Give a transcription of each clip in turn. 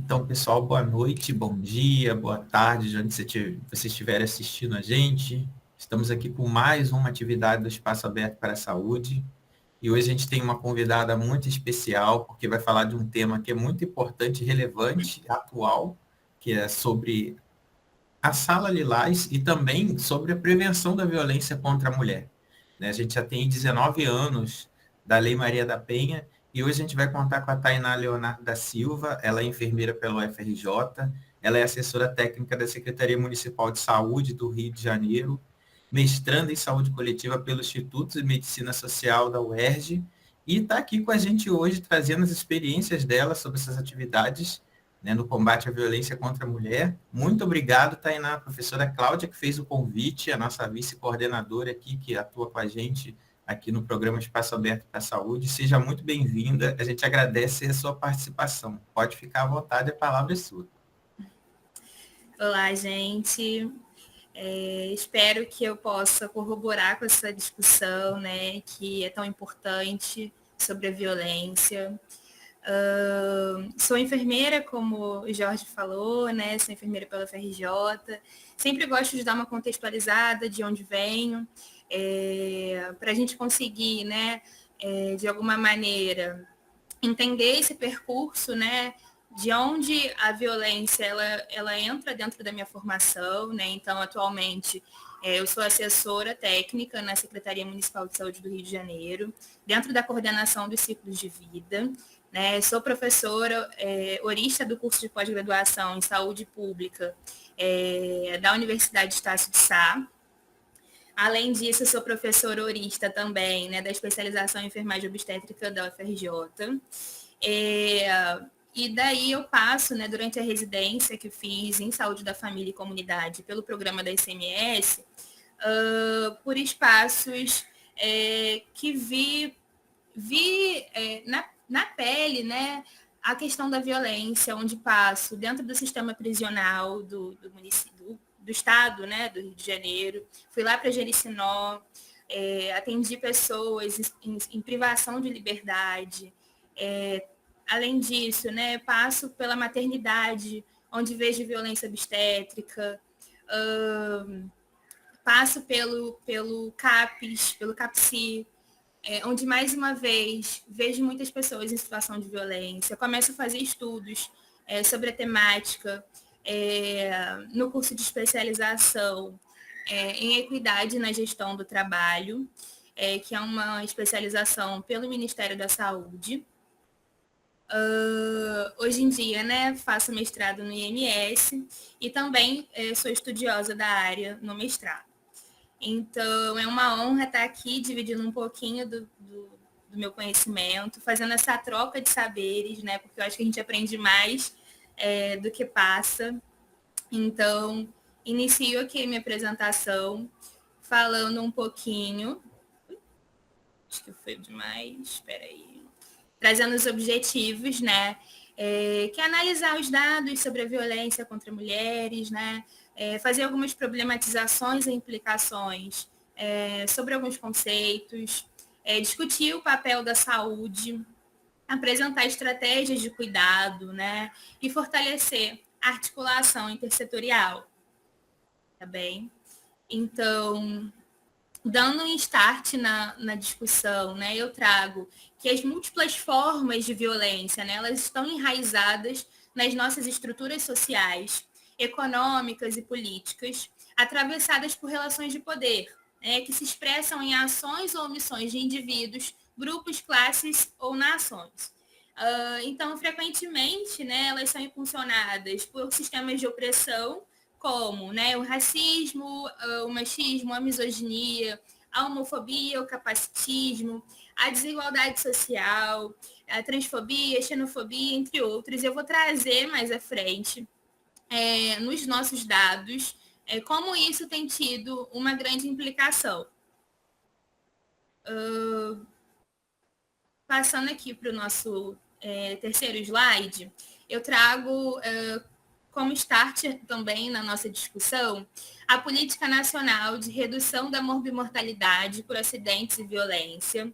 Então, pessoal, boa noite, bom dia, boa tarde, de onde você estiver assistindo a gente. Estamos aqui com mais uma atividade do Espaço Aberto para a Saúde. E hoje a gente tem uma convidada muito especial, porque vai falar de um tema que é muito importante, relevante, atual, que é sobre a Sala Lilás e também sobre a prevenção da violência contra a mulher. A gente já tem 19 anos da Lei Maria da Penha e hoje a gente vai contar com a Tainá Leonardo da Silva, ela é enfermeira pelo UFRJ, ela é assessora técnica da Secretaria Municipal de Saúde do Rio de Janeiro, mestranda em saúde coletiva pelo Instituto de Medicina Social da UERJ e está aqui com a gente hoje trazendo as experiências dela sobre essas atividades, no combate à violência contra a mulher. Muito obrigado, Tainá, a professora Cláudia, que fez o convite, a nossa vice-coordenadora aqui, que atua com a gente aqui no programa Espaço Aberto para a Saúde. Seja muito bem-vinda, a gente agradece a sua participação. Pode ficar à vontade, a palavra é sua. Olá, gente. Espero que eu possa corroborar com essa discussão, né, que é tão importante sobre a violência. Sou enfermeira, como o Jorge falou, né? Sou enfermeira pela UFRJ. Sempre gosto de dar uma contextualizada de onde venho, para a gente conseguir, né, de alguma maneira, entender esse percurso, né, de onde a violência ela entra dentro da minha formação, né? Então, atualmente, eu sou assessora técnica na Secretaria Municipal de Saúde do Rio de Janeiro, dentro da coordenação dos ciclos de vida. Né? Sou professora horista do curso de pós-graduação em saúde pública da Universidade Estácio de Sá. Além disso, sou professora horista também, né, da especialização em enfermagem obstétrica da UFRJ. E daí eu passo, né, durante a residência que fiz em saúde da família e comunidade pelo programa da ICMS, por espaços que vi na pele, né, a questão da violência, onde passo dentro do sistema prisional do município, do estado, né, do Rio de Janeiro. Fui lá para Jericinó, atendi pessoas em privação de liberdade. Além disso, né, passo pela maternidade, onde vejo violência obstétrica. Passo pelo CAPS, pelo CAPSI, onde, mais uma vez, vejo muitas pessoas em situação de violência. Começo a fazer estudos sobre a temática no curso de especialização em equidade na gestão do trabalho, que é uma especialização pelo Ministério da Saúde. Hoje em dia, né, faço mestrado no IMS e também sou estudiosa da área no mestrado. Então, é uma honra estar aqui dividindo um pouquinho do meu conhecimento, fazendo essa troca de saberes, né? Porque eu acho que a gente aprende mais do que passa. Então, inicio aqui a minha apresentação falando um pouquinho. Acho que foi demais, espera aí. Trazendo os objetivos, né? Que é analisar os dados sobre a violência contra mulheres, né? Fazer algumas problematizações e implicações sobre alguns conceitos, discutir o papel da saúde, apresentar estratégias de cuidado, né? E fortalecer a articulação intersetorial. Tá bem? Então, dando um start na discussão, né, eu trago que as múltiplas formas de violência, né, elas estão enraizadas nas nossas estruturas sociais, econômicas e políticas, atravessadas por relações de poder, né, que se expressam em ações ou omissões de indivíduos, grupos, classes ou nações. Então, frequentemente, né, elas são impulsionadas por sistemas de opressão, como, né, o racismo, o machismo, a misoginia, a homofobia, o capacitismo, a desigualdade social, a transfobia, a xenofobia, entre outros. Eu vou trazer mais à frente, nos nossos dados, como isso tem tido uma grande implicação. Passando aqui para o nosso terceiro slide, eu trago como start também na nossa discussão a Política Nacional de Redução da Morbimortalidade por Acidentes e Violência,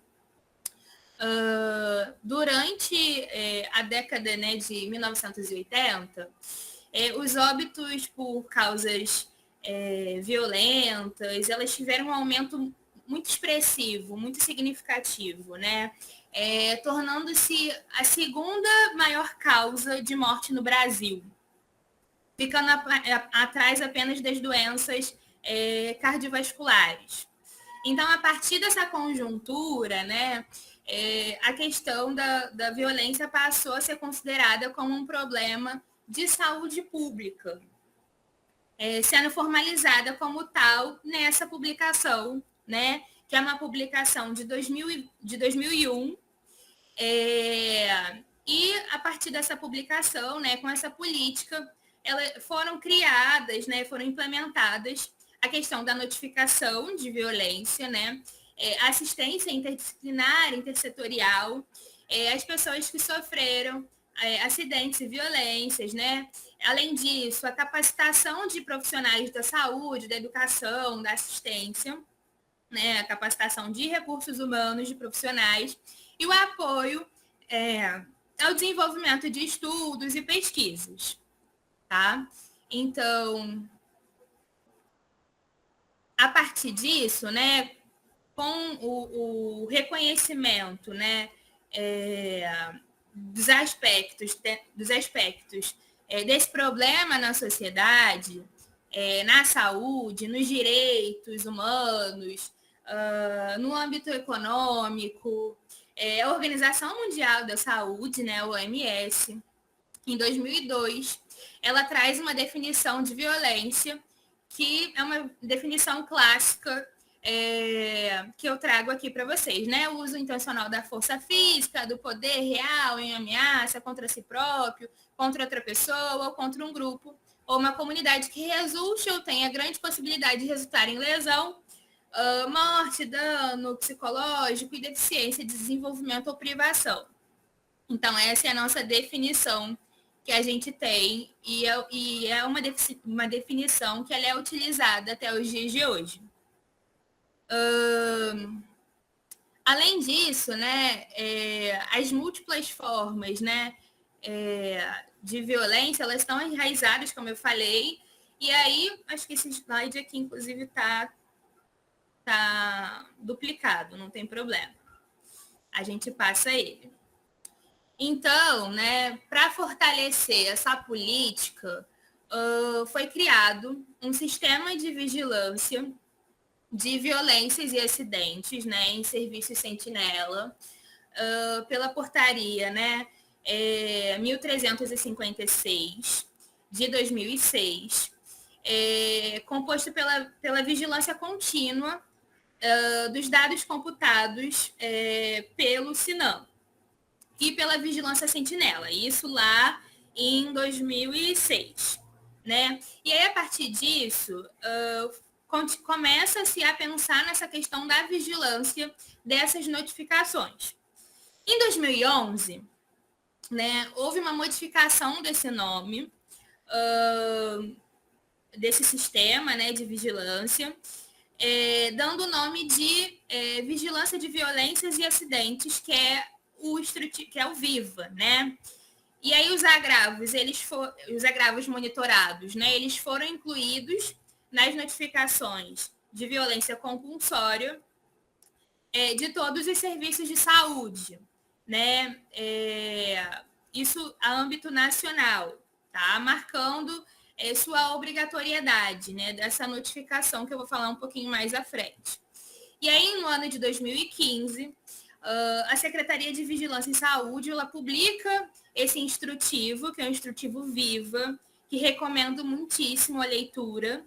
durante a década, né, de 1980, os óbitos por causas violentas, elas tiveram um aumento muito expressivo, muito significativo, né? Tornando-se a segunda maior causa de morte no Brasil, ficando atrás apenas das doenças cardiovasculares. Então, a partir dessa conjuntura, né, a questão da violência passou a ser considerada como um problema de saúde pública, sendo formalizada como tal nessa publicação, né, que é uma publicação de 2001, e a partir dessa publicação, né, com essa política, foram criadas, né, foram implementadas a questão da notificação de violência, né, assistência interdisciplinar, intersetorial, as pessoas que sofreram acidentes e violências, né? Além disso, a capacitação de profissionais da saúde, da educação, da assistência, né? A capacitação de recursos humanos, de profissionais, e o apoio ao desenvolvimento de estudos e pesquisas, tá? Então, a partir disso, né, com o reconhecimento, né, dos aspectos desse problema na sociedade, na saúde, nos direitos humanos, no âmbito econômico, a Organização Mundial da Saúde, né, a OMS, em 2002, ela traz uma definição de violência que é uma definição clássica que eu trago aqui para vocês, né? O uso intencional da força física, do poder real em ameaça contra si próprio, contra outra pessoa ou contra um grupo ou uma comunidade que resulte ou tenha grande possibilidade de resultar em lesão, morte, dano psicológico e deficiência de desenvolvimento ou privação. Então, essa é a nossa definição que a gente tem e é uma definição que ela é utilizada até os dias de hoje. Além disso, né, as múltiplas formas, né, de violência, elas estão enraizadas, como eu falei, e aí, acho que esse slide aqui, inclusive, tá duplicado, não tem problema. A gente passa ele. Então, né, para fortalecer essa política, foi criado um sistema de vigilância de violências e acidentes, né, em serviços sentinela, pela portaria, né, 1356 de 2006, composto pela vigilância contínua dos dados computados pelo SINAM e pela vigilância sentinela, isso lá em 2006, né? E aí, a partir disso, começa-se a pensar nessa questão da vigilância dessas notificações. Em 2011, né, houve uma modificação desse nome, desse sistema, né, de vigilância, dando o nome de Vigilância de Violências e Acidentes, que é o VIVA, né? E aí os agravos monitorados, né, eles foram incluídos nas notificações de violência compulsória de todos os serviços de saúde, né? Isso a âmbito nacional, tá? Marcando sua obrigatoriedade, né, dessa notificação que eu vou falar um pouquinho mais à frente. E aí, no ano de 2015, a Secretaria de Vigilância em Saúde, ela publica esse instrutivo, que é o instrutivo VIVA, que recomendo muitíssimo a leitura,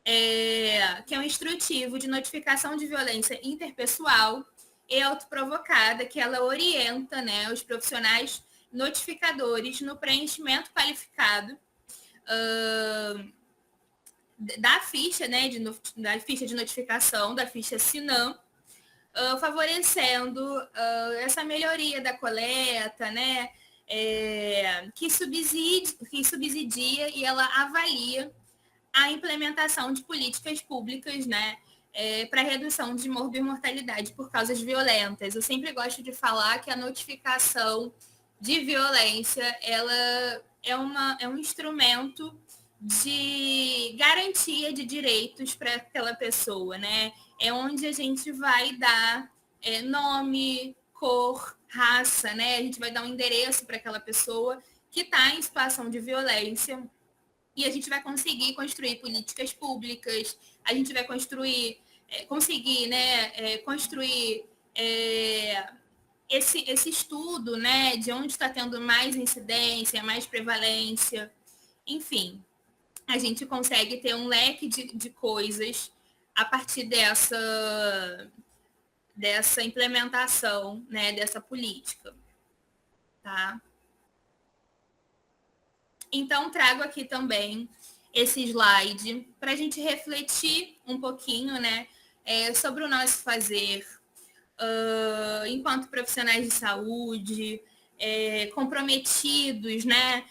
que é um instrutivo de notificação de violência interpessoal e autoprovocada, que ela orienta, né, os profissionais notificadores no preenchimento qualificado da ficha, né, da ficha de notificação, da ficha SINAM, favorecendo essa melhoria da coleta, né, que subsidia e ela avalia a implementação de políticas públicas, né, para redução de morbimortalidade por causas violentas. Eu sempre gosto de falar que a notificação de violência ela é um instrumento de garantia de direitos para aquela pessoa, né? É onde a gente vai dar nome, cor, raça, né? A gente vai dar um endereço para aquela pessoa que está em situação de violência e a gente vai conseguir construir políticas públicas, a gente vai conseguir, né, construir esse estudo, né, de onde está tendo mais incidência, mais prevalência, enfim, a gente consegue ter um leque de coisas a partir dessa implementação, né, dessa política, tá? Então, trago aqui também esse slide para a gente refletir um pouquinho, né, sobre o nosso fazer enquanto profissionais de saúde, comprometidos, né,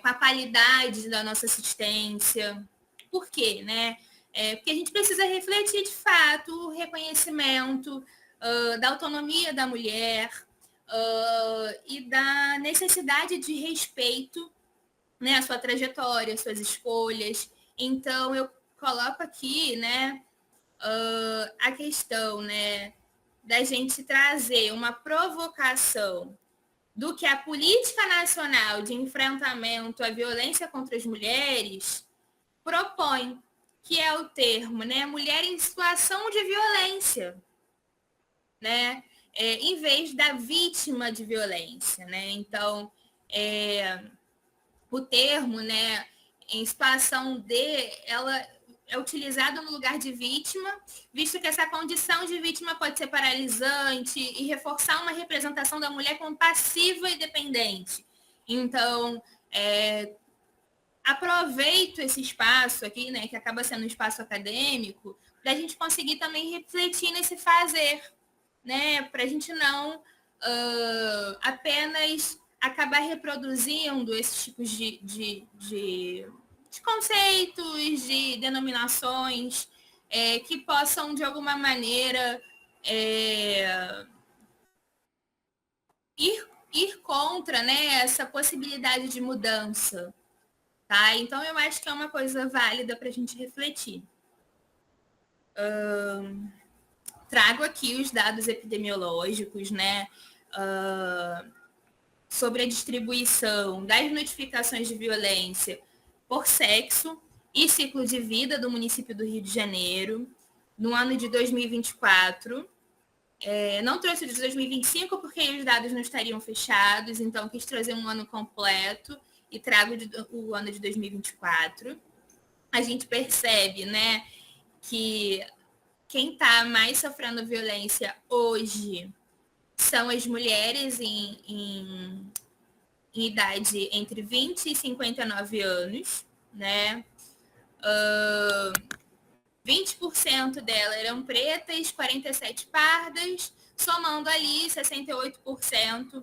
com a qualidade da nossa assistência. Por quê, né? Porque a gente precisa refletir, de fato, o reconhecimento da autonomia da mulher e da necessidade de respeito, né, a sua trajetória, as suas escolhas. Então, eu coloco aqui, né, a questão, né, da gente trazer uma provocação do que a Política Nacional de Enfrentamento à Violência contra as Mulheres propõe, que é o termo, né, mulher em situação de violência, né, em vez da vítima de violência, né? Então, o termo, né, em situação de, ela é utilizado no lugar de vítima, visto que essa condição de vítima pode ser paralisante e reforçar uma representação da mulher como passiva e dependente. Então, aproveito esse espaço aqui, né, que acaba sendo um espaço acadêmico, para a gente conseguir também refletir nesse fazer, né, para a gente não apenas acabar reproduzindo esses tipos de conceitos, de denominações que possam, de alguma maneira, ir contra, né, essa possibilidade de mudança. Tá? Então, eu acho que é uma coisa válida para a gente refletir. Trago aqui os dados epidemiológicos, né, sobre a distribuição das notificações de violência por sexo e ciclo de vida do município do Rio de Janeiro, no ano de 2024. Não trouxe de 2025 porque os dados não estariam fechados, então quis trazer um ano completo e trago o ano de 2024. A gente percebe, né, que quem está mais sofrendo violência hoje são as mulheres em idade entre 20 e 59 anos, né? 20% delas eram pretas, 47% pardas, somando ali 68%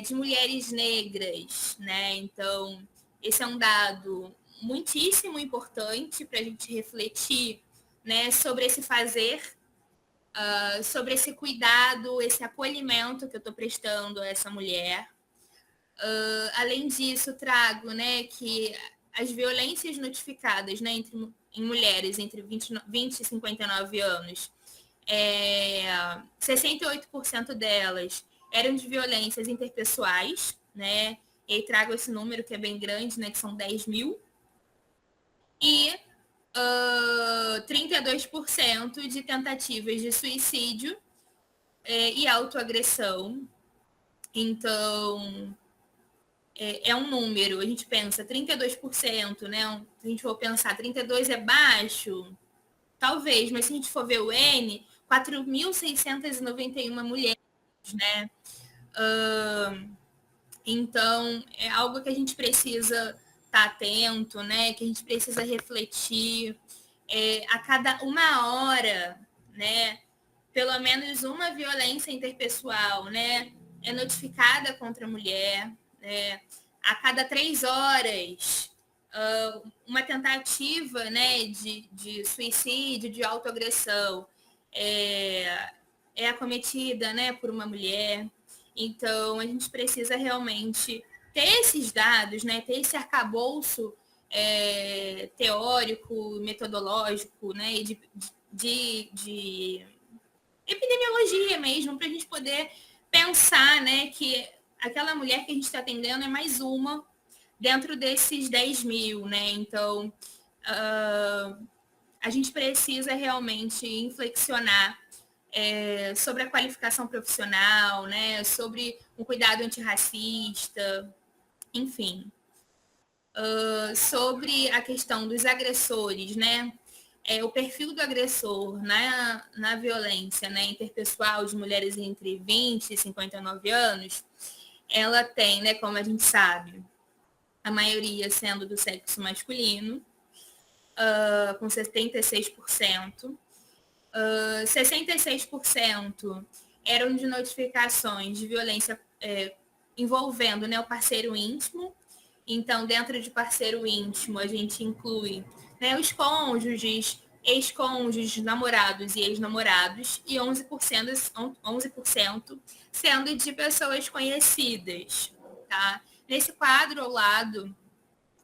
de mulheres negras, né? Então, esse é um dado muitíssimo importante para a gente refletir, né, sobre esse fazer, sobre esse cuidado, esse acolhimento que eu estou prestando a essa mulher. Além disso, trago, né, que as violências notificadas, né, em mulheres entre 20 e 59 anos, 68% delas eram de violências interpessoais, né? E aí trago esse número que é bem grande, né, que são 10 mil. E 32% de tentativas de suicídio e autoagressão. Então, é um número, a gente pensa 32%, né? Se a gente for pensar, 32% é baixo, talvez, mas se a gente for ver o N, 4.691 mulheres, né? Então, é algo que a gente precisa estar atento, né? Que a gente precisa refletir. A cada uma hora, né? Pelo menos uma violência interpessoal, né? É notificada contra a mulher, né? A cada 3 horas, uma tentativa, né, de suicídio, de autoagressão, é acometida, né, por uma mulher. Então, a gente precisa realmente ter esses dados, né, ter esse arcabouço teórico, metodológico, né, e de epidemiologia mesmo, para a gente poder pensar, né, que aquela mulher que a gente está atendendo é mais uma dentro desses 10 mil, né? Então, a gente precisa realmente inflexionar sobre a qualificação profissional, né? Sobre o cuidado antirracista, enfim. Sobre a questão dos agressores, né? O perfil do agressor na violência, né, interpessoal de mulheres entre 20 e 59 anos, ela tem, né, como a gente sabe, a maioria sendo do sexo masculino, com 76%. 66% eram de notificações de violência envolvendo, né, o parceiro íntimo. Então, dentro de parceiro íntimo, a gente inclui, né, os cônjuges, ex-cônjuges, namorados e ex-namorados, e 11% sendo de pessoas conhecidas, tá? Nesse quadro ao lado,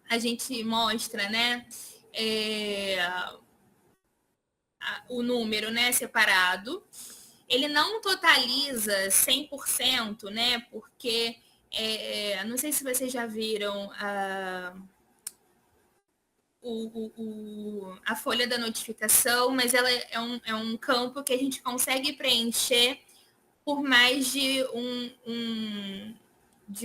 a gente mostra, né, o número, né, separado. Ele não totaliza 100%, né, porque não sei se vocês já viram a folha da notificação, mas ela é um campo que a gente consegue preencher por mais de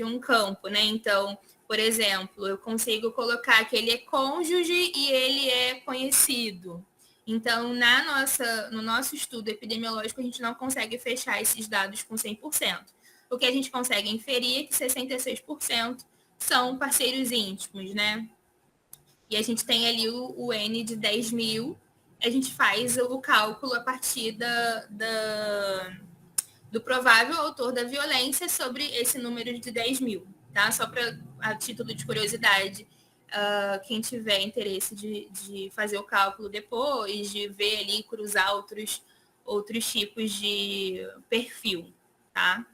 um campo, né? Então, por exemplo, eu consigo colocar que ele é cônjuge e ele é conhecido. Então, no nosso estudo epidemiológico, a gente não consegue fechar esses dados com 100%. O que a gente consegue inferir é que 66% são parceiros íntimos, né? E a gente tem ali o N de 10 mil, a gente faz o cálculo a partir do provável autor da violência sobre esse número de 10 mil, tá? Só para a título de curiosidade, quem tiver interesse de fazer o cálculo depois, de ver ali, cruzar outros tipos de perfil, tá?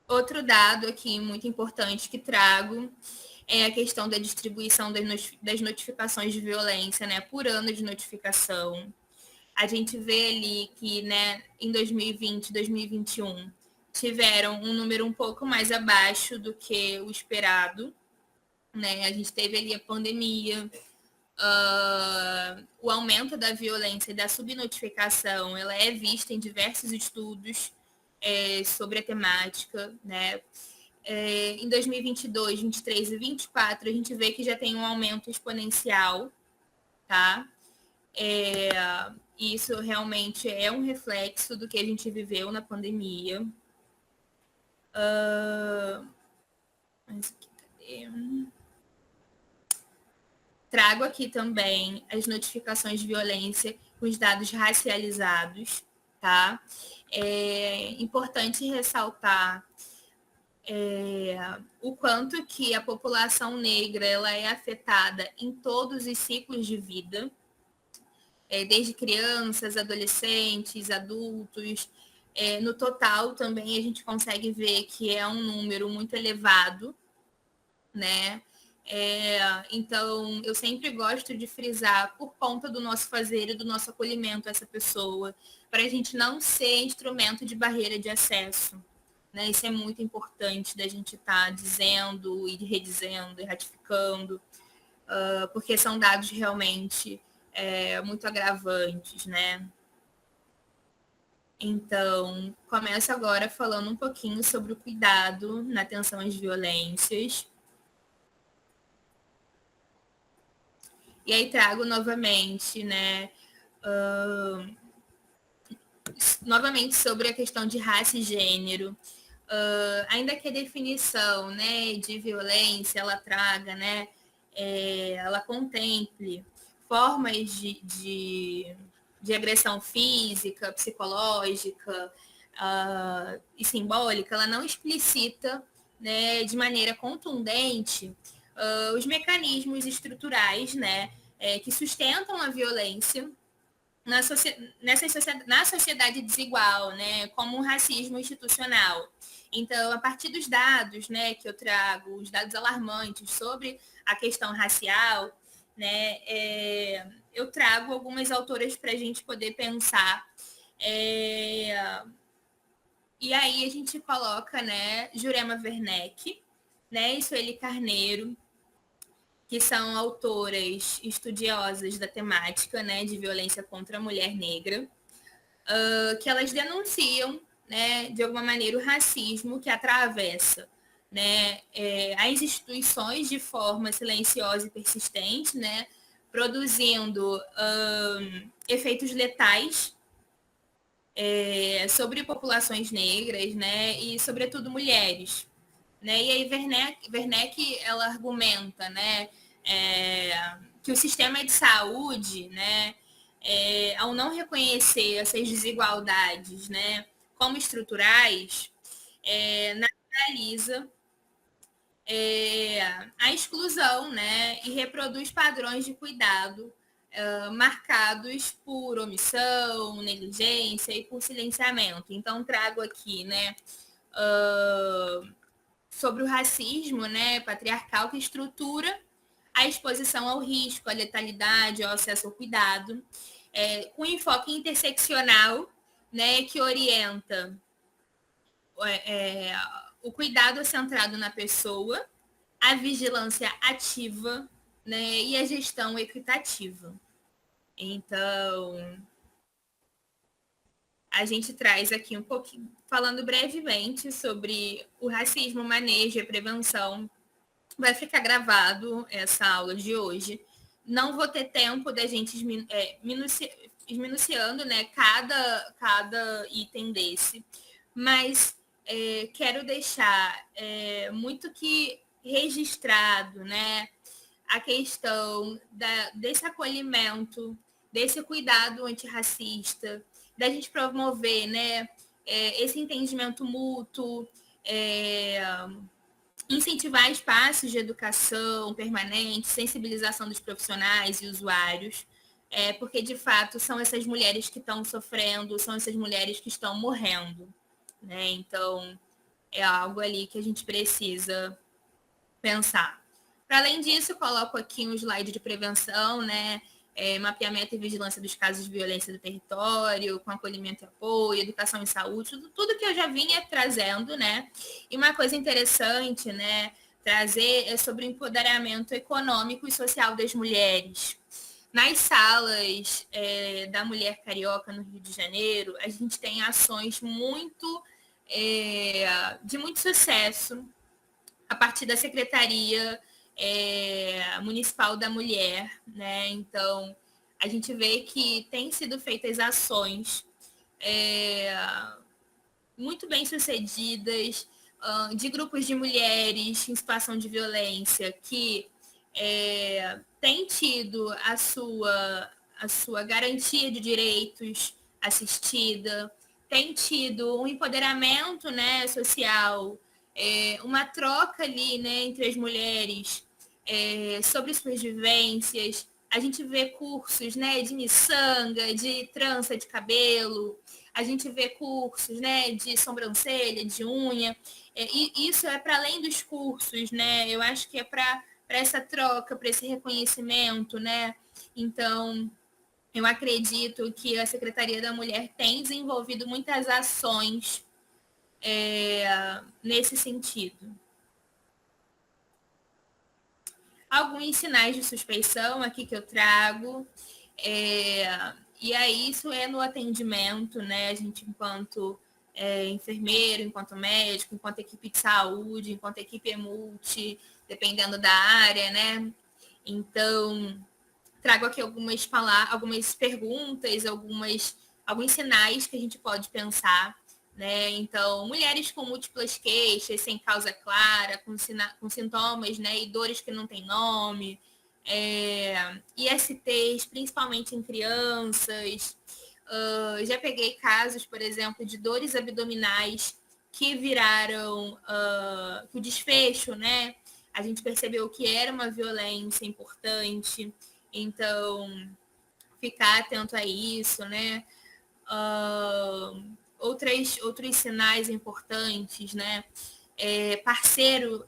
Outro dado aqui muito importante que trago é a questão da distribuição das notificações de violência, né, por ano de notificação. A gente vê ali que, né, em 2020, 2021, tiveram um número um pouco mais abaixo do que o esperado, né? A gente teve ali a pandemia, o aumento da violência e da subnotificação, ela é vista em diversos estudos sobre a temática, né? Em 2022, 23 e 24, a gente vê que já tem um aumento exponencial, tá? Isso realmente é um reflexo do que a gente viveu na pandemia. Trago aqui também as notificações de violência com os dados racializados, tá? É importante ressaltar o quanto que a população negra ela é afetada em todos os ciclos de vida, desde crianças, adolescentes, adultos. No total, também, a gente consegue ver que é um número muito elevado, né? Então, eu sempre gosto de frisar por conta do nosso fazer e do nosso acolhimento a essa pessoa, para a gente não ser instrumento de barreira de acesso. Né? Isso é muito importante da gente estar dizendo e redizendo e ratificando, porque são dados realmente muito agravantes, né? Então, começo agora falando um pouquinho sobre o cuidado na atenção às violências. E aí trago novamente, né, novamente sobre a questão de raça e gênero. Ainda que a definição, né, de violência ela traga, né, ela contemple formas de agressão física, psicológica e simbólica, ela não explicita né, de maneira contundente os mecanismos estruturais, né, que sustentam a violência na sociedade desigual, né, como o racismo institucional. Então, a partir dos dados, né, que eu trago, os dados alarmantes sobre a questão racial, né, eu trago algumas autoras para a gente poder pensar. E aí a gente coloca, né, Jurema Werneck, né, e Sueli Carneiro, que são autoras estudiosas da temática, né, de violência contra a mulher negra, que elas denunciam, né, de alguma maneira o racismo que atravessa, né, as instituições de forma silenciosa e persistente, né, produzindo efeitos letais sobre populações negras, né, e sobretudo mulheres. Né? E aí Werneck ela argumenta, né, que o sistema de saúde, né, ao não reconhecer essas desigualdades, né, como estruturais, naturaliza a exclusão, né, e reproduz padrões de cuidado marcados por omissão, negligência e por silenciamento. Então trago aqui, né, sobre o racismo, né, patriarcal que estrutura a exposição ao risco, à letalidade, ao acesso ao cuidado, com enfoque interseccional, né, que orienta o cuidado centrado na pessoa, a vigilância ativa, né, e a gestão equitativa. Então, a gente traz aqui um pouquinho, falando brevemente sobre o racismo, manejo e prevenção. Vai ficar gravado essa aula de hoje. Não vou ter tempo da gente esmiuçando, né, cada item desse, mas quero deixar muito que registrado, né, a questão desse acolhimento, desse cuidado antirracista, da gente promover, né, esse entendimento mútuo, incentivar espaços de educação permanente, sensibilização dos profissionais e usuários, porque de fato são essas mulheres que estão sofrendo, são essas mulheres que estão morrendo, né? Então é algo ali que a gente precisa pensar. Para além disso, coloco aqui um slide de prevenção, né? Mapeamento e vigilância dos casos de violência do território, com acolhimento e apoio, educação e saúde, tudo que eu já vinha trazendo, né? E uma coisa interessante, né, trazer é sobre o empoderamento econômico e social das mulheres. Nas salas da Mulher Carioca no Rio de Janeiro, a gente tem ações de muito sucesso a partir da Secretaria Municipal da Mulher, né? Então, a gente vê que tem sido feitas ações muito bem sucedidas de grupos de mulheres em situação de violência que têm tido a sua garantia de direitos assistida, tem tido um empoderamento, né, social, uma troca ali, né, entre as mulheres sobre suas vivências. A gente vê cursos, né, de miçanga, de trança de cabelo, a gente vê cursos, né, de sobrancelha, de unha, e isso é para além dos cursos, né, eu acho que é para essa troca, para esse reconhecimento, né, então eu acredito que a Secretaria da Mulher tem desenvolvido muitas ações nesse sentido. Alguns sinais de suspeição aqui que eu trago. E aí isso é no atendimento, né? A gente, enquanto enfermeiro, enquanto médico, enquanto equipe de saúde, enquanto equipe multi, dependendo da área, né? Então, trago aqui algumas perguntas, alguns sinais que a gente pode pensar, né? Então, mulheres com múltiplas queixas, sem causa clara, com sintomas, né, e dores que não têm nome, ISTs, principalmente em crianças. Já peguei casos, por exemplo, de dores abdominais que viraram, que o desfecho, né? A gente percebeu que era uma violência importante, então ficar atento a isso, né? Outros sinais importantes, né? Parceiro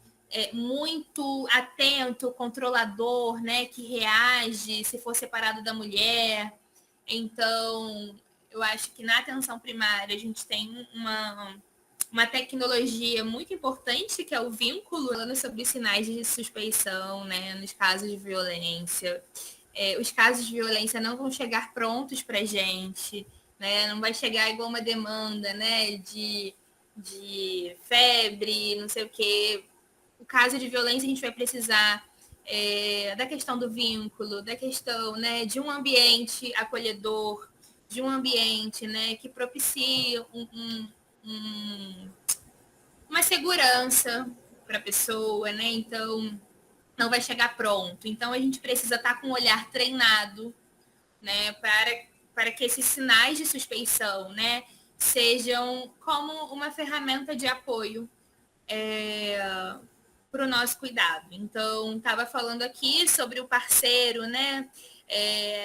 muito atento, controlador, né? Que reage se for separado da mulher. Então, eu acho que na atenção primária a gente tem uma tecnologia muito importante, que é o vínculo, falando sobre os sinais de suspeição, né? Nos casos de violência. Os casos de violência não vão chegar prontos para a gente, né? Não vai chegar igual uma demanda, né? De febre, não sei o quê. O caso de violência a gente vai precisar da questão do vínculo, da questão, né, de um ambiente acolhedor, de um ambiente, né, que propicie uma segurança para a pessoa, né? Então não vai chegar pronto. Então a gente precisa estar com o olhar treinado, né, para que esses sinais de suspeição, né, sejam como uma ferramenta de apoio para o nosso cuidado. Então, estava falando aqui sobre o parceiro, né?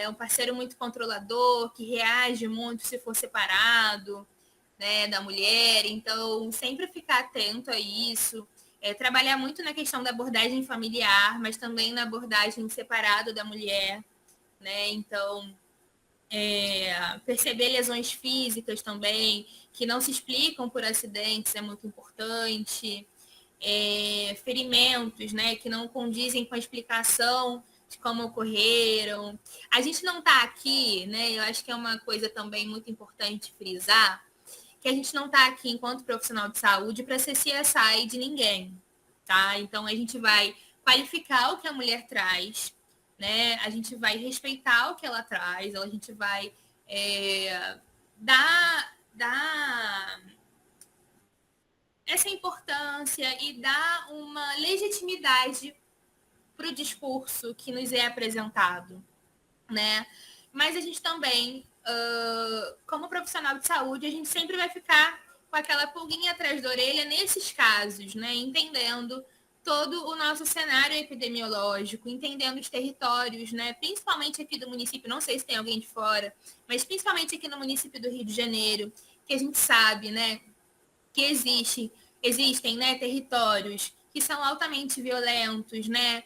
Um parceiro muito controlador, que reage muito se for separado, né, da mulher. Então, sempre ficar atento a isso. Trabalhar muito na questão da abordagem familiar, mas também na abordagem separada da mulher, né? Então, perceber lesões físicas também, que não se explicam por acidentes, é muito importante. Ferimentos, né, que não condizem com a explicação de como ocorreram. A gente não está aqui, né? Eu acho que é uma coisa também muito importante frisar, que a gente não está aqui enquanto profissional de saúde para ser CSI de ninguém, tá? Então a gente vai qualificar o que a mulher traz, né? A gente vai respeitar o que ela traz, a gente vai dar essa importância e dar uma legitimidade para o discurso que nos é apresentado, né? Mas a gente também, como profissional de saúde, a gente sempre vai ficar com aquela pulguinha atrás da orelha nesses casos, né? Entendendo todo o nosso cenário epidemiológico, entendendo os territórios, né? Principalmente aqui do município, não sei se tem alguém de fora, mas principalmente aqui no município do Rio de Janeiro, que a gente sabe, né, que existem, né, territórios que são altamente violentos, né,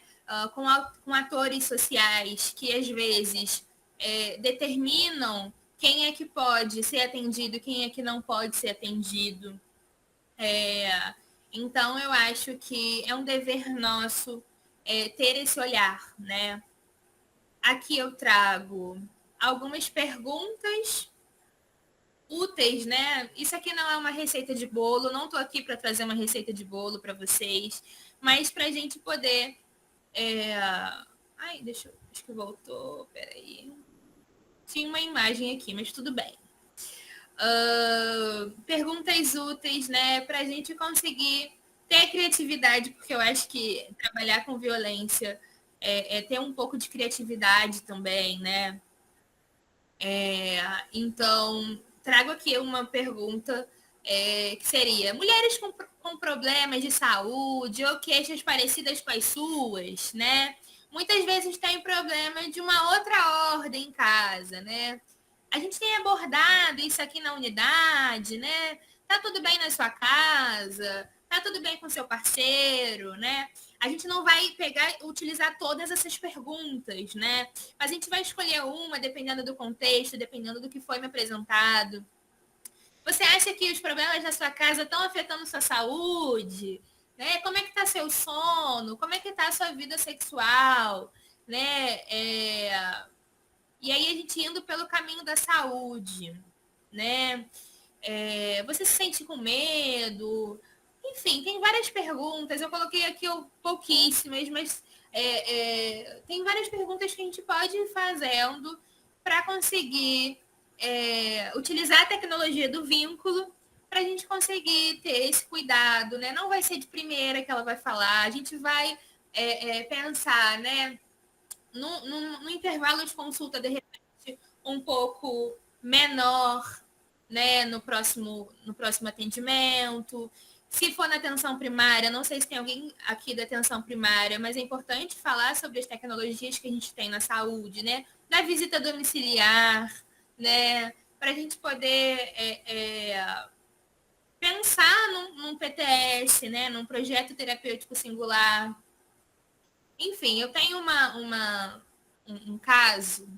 com atores sociais que às vezes determinam quem é que pode ser atendido, quem é que não pode ser atendido. Então, eu acho que é um dever nosso ter esse olhar, né? Aqui eu trago algumas perguntas úteis, né? Isso aqui não é uma receita de bolo, não estou aqui para trazer uma receita de bolo para vocês, mas para a gente poder. Ai, acho que voltou, peraí. Tinha uma imagem aqui, mas tudo bem. Perguntas úteis, né? Para a gente conseguir ter criatividade, porque eu acho que trabalhar com violência é ter um pouco de criatividade também, né? Então, trago aqui uma pergunta que seria: mulheres com problemas de saúde ou queixas parecidas com as suas, né? Muitas vezes têm problema de uma outra ordem em casa, né? A gente tem abordado isso aqui na unidade, né? Tá tudo bem na sua casa? Tá tudo bem com seu parceiro, né? A gente não vai utilizar todas essas perguntas, né? Mas a gente vai escolher uma dependendo do contexto, dependendo do que foi me apresentado. Você acha que os problemas da sua casa estão afetando sua saúde? Né? Como é que está seu sono? Como é que está a sua vida sexual? Né? E aí a gente indo pelo caminho da saúde, né? Você se sente com medo? Enfim, tem várias perguntas. Eu coloquei aqui pouquíssimas, mas tem várias perguntas que a gente pode ir fazendo para conseguir utilizar a tecnologia do vínculo para a gente conseguir ter esse cuidado, né? Não vai ser de primeira que ela vai falar, a gente vai pensar, né? No intervalo de consulta, de repente, um pouco menor, né, no próximo atendimento. Se for na atenção primária, não sei se tem alguém aqui da atenção primária, mas é importante falar sobre as tecnologias que a gente tem na saúde, né? Na visita domiciliar, né? Para a gente poder pensar num PTS, né? Num projeto terapêutico singular. Enfim, eu tenho um caso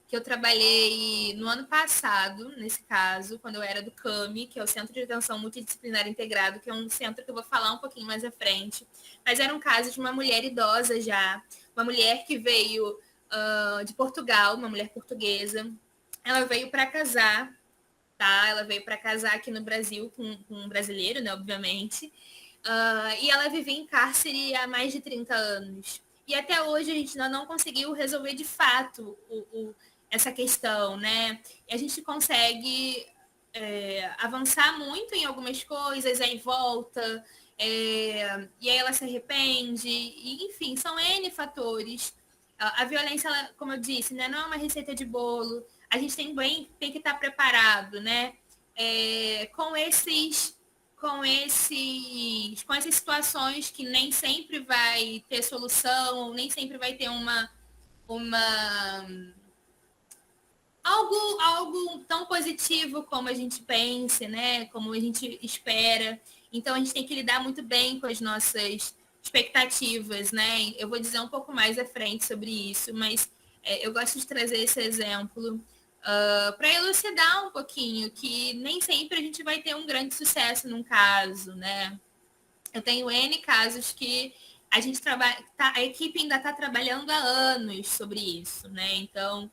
que eu trabalhei no ano passado, nesse caso, quando eu era do CAMI, que é o Centro de Atenção Multidisciplinar Integrado, que é um centro que eu vou falar um pouquinho mais à frente. Mas era um caso de uma mulher idosa já, uma mulher que veio de Portugal, uma mulher portuguesa. Ela veio para casar, tá? Ela veio para casar aqui no Brasil com um brasileiro, né, obviamente. E ela vivia em cárcere há mais de 30 anos. E até hoje a gente ainda não conseguiu resolver de fato essa questão, né? E a gente consegue avançar muito em algumas coisas, aí volta, e aí ela se arrepende, e, enfim, são N fatores. A violência, ela, como eu disse, né, não é uma receita de bolo. A gente tem que estar preparado, né? Com essas situações que nem sempre vai ter solução, ou nem sempre vai ter algo tão positivo como a gente pensa, né? Como a gente espera. Então a gente tem que lidar muito bem com as nossas expectativas, né? Eu vou dizer um pouco mais à frente sobre isso, mas eu gosto de trazer esse exemplo para elucidar um pouquinho que nem sempre a gente vai ter um grande sucesso num caso, né? Eu tenho N casos que a gente trabalha, a equipe ainda está trabalhando há anos sobre isso, né? Então,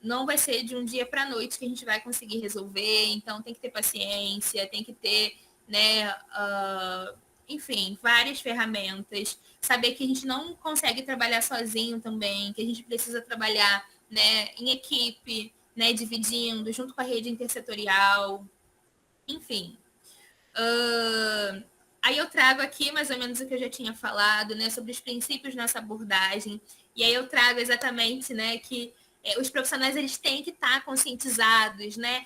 não vai ser de um dia para a noite que a gente vai conseguir resolver, então tem que ter paciência, tem que ter, né, enfim, várias ferramentas, saber que a gente não consegue trabalhar sozinho também, que a gente precisa trabalhar, né, em equipe, né, dividindo, junto com a rede intersetorial, enfim. Aí eu trago aqui mais ou menos o que eu já tinha falado, né, sobre os princípios nessa abordagem. E aí eu trago exatamente, né, que os profissionais eles têm que estar conscientizados, né,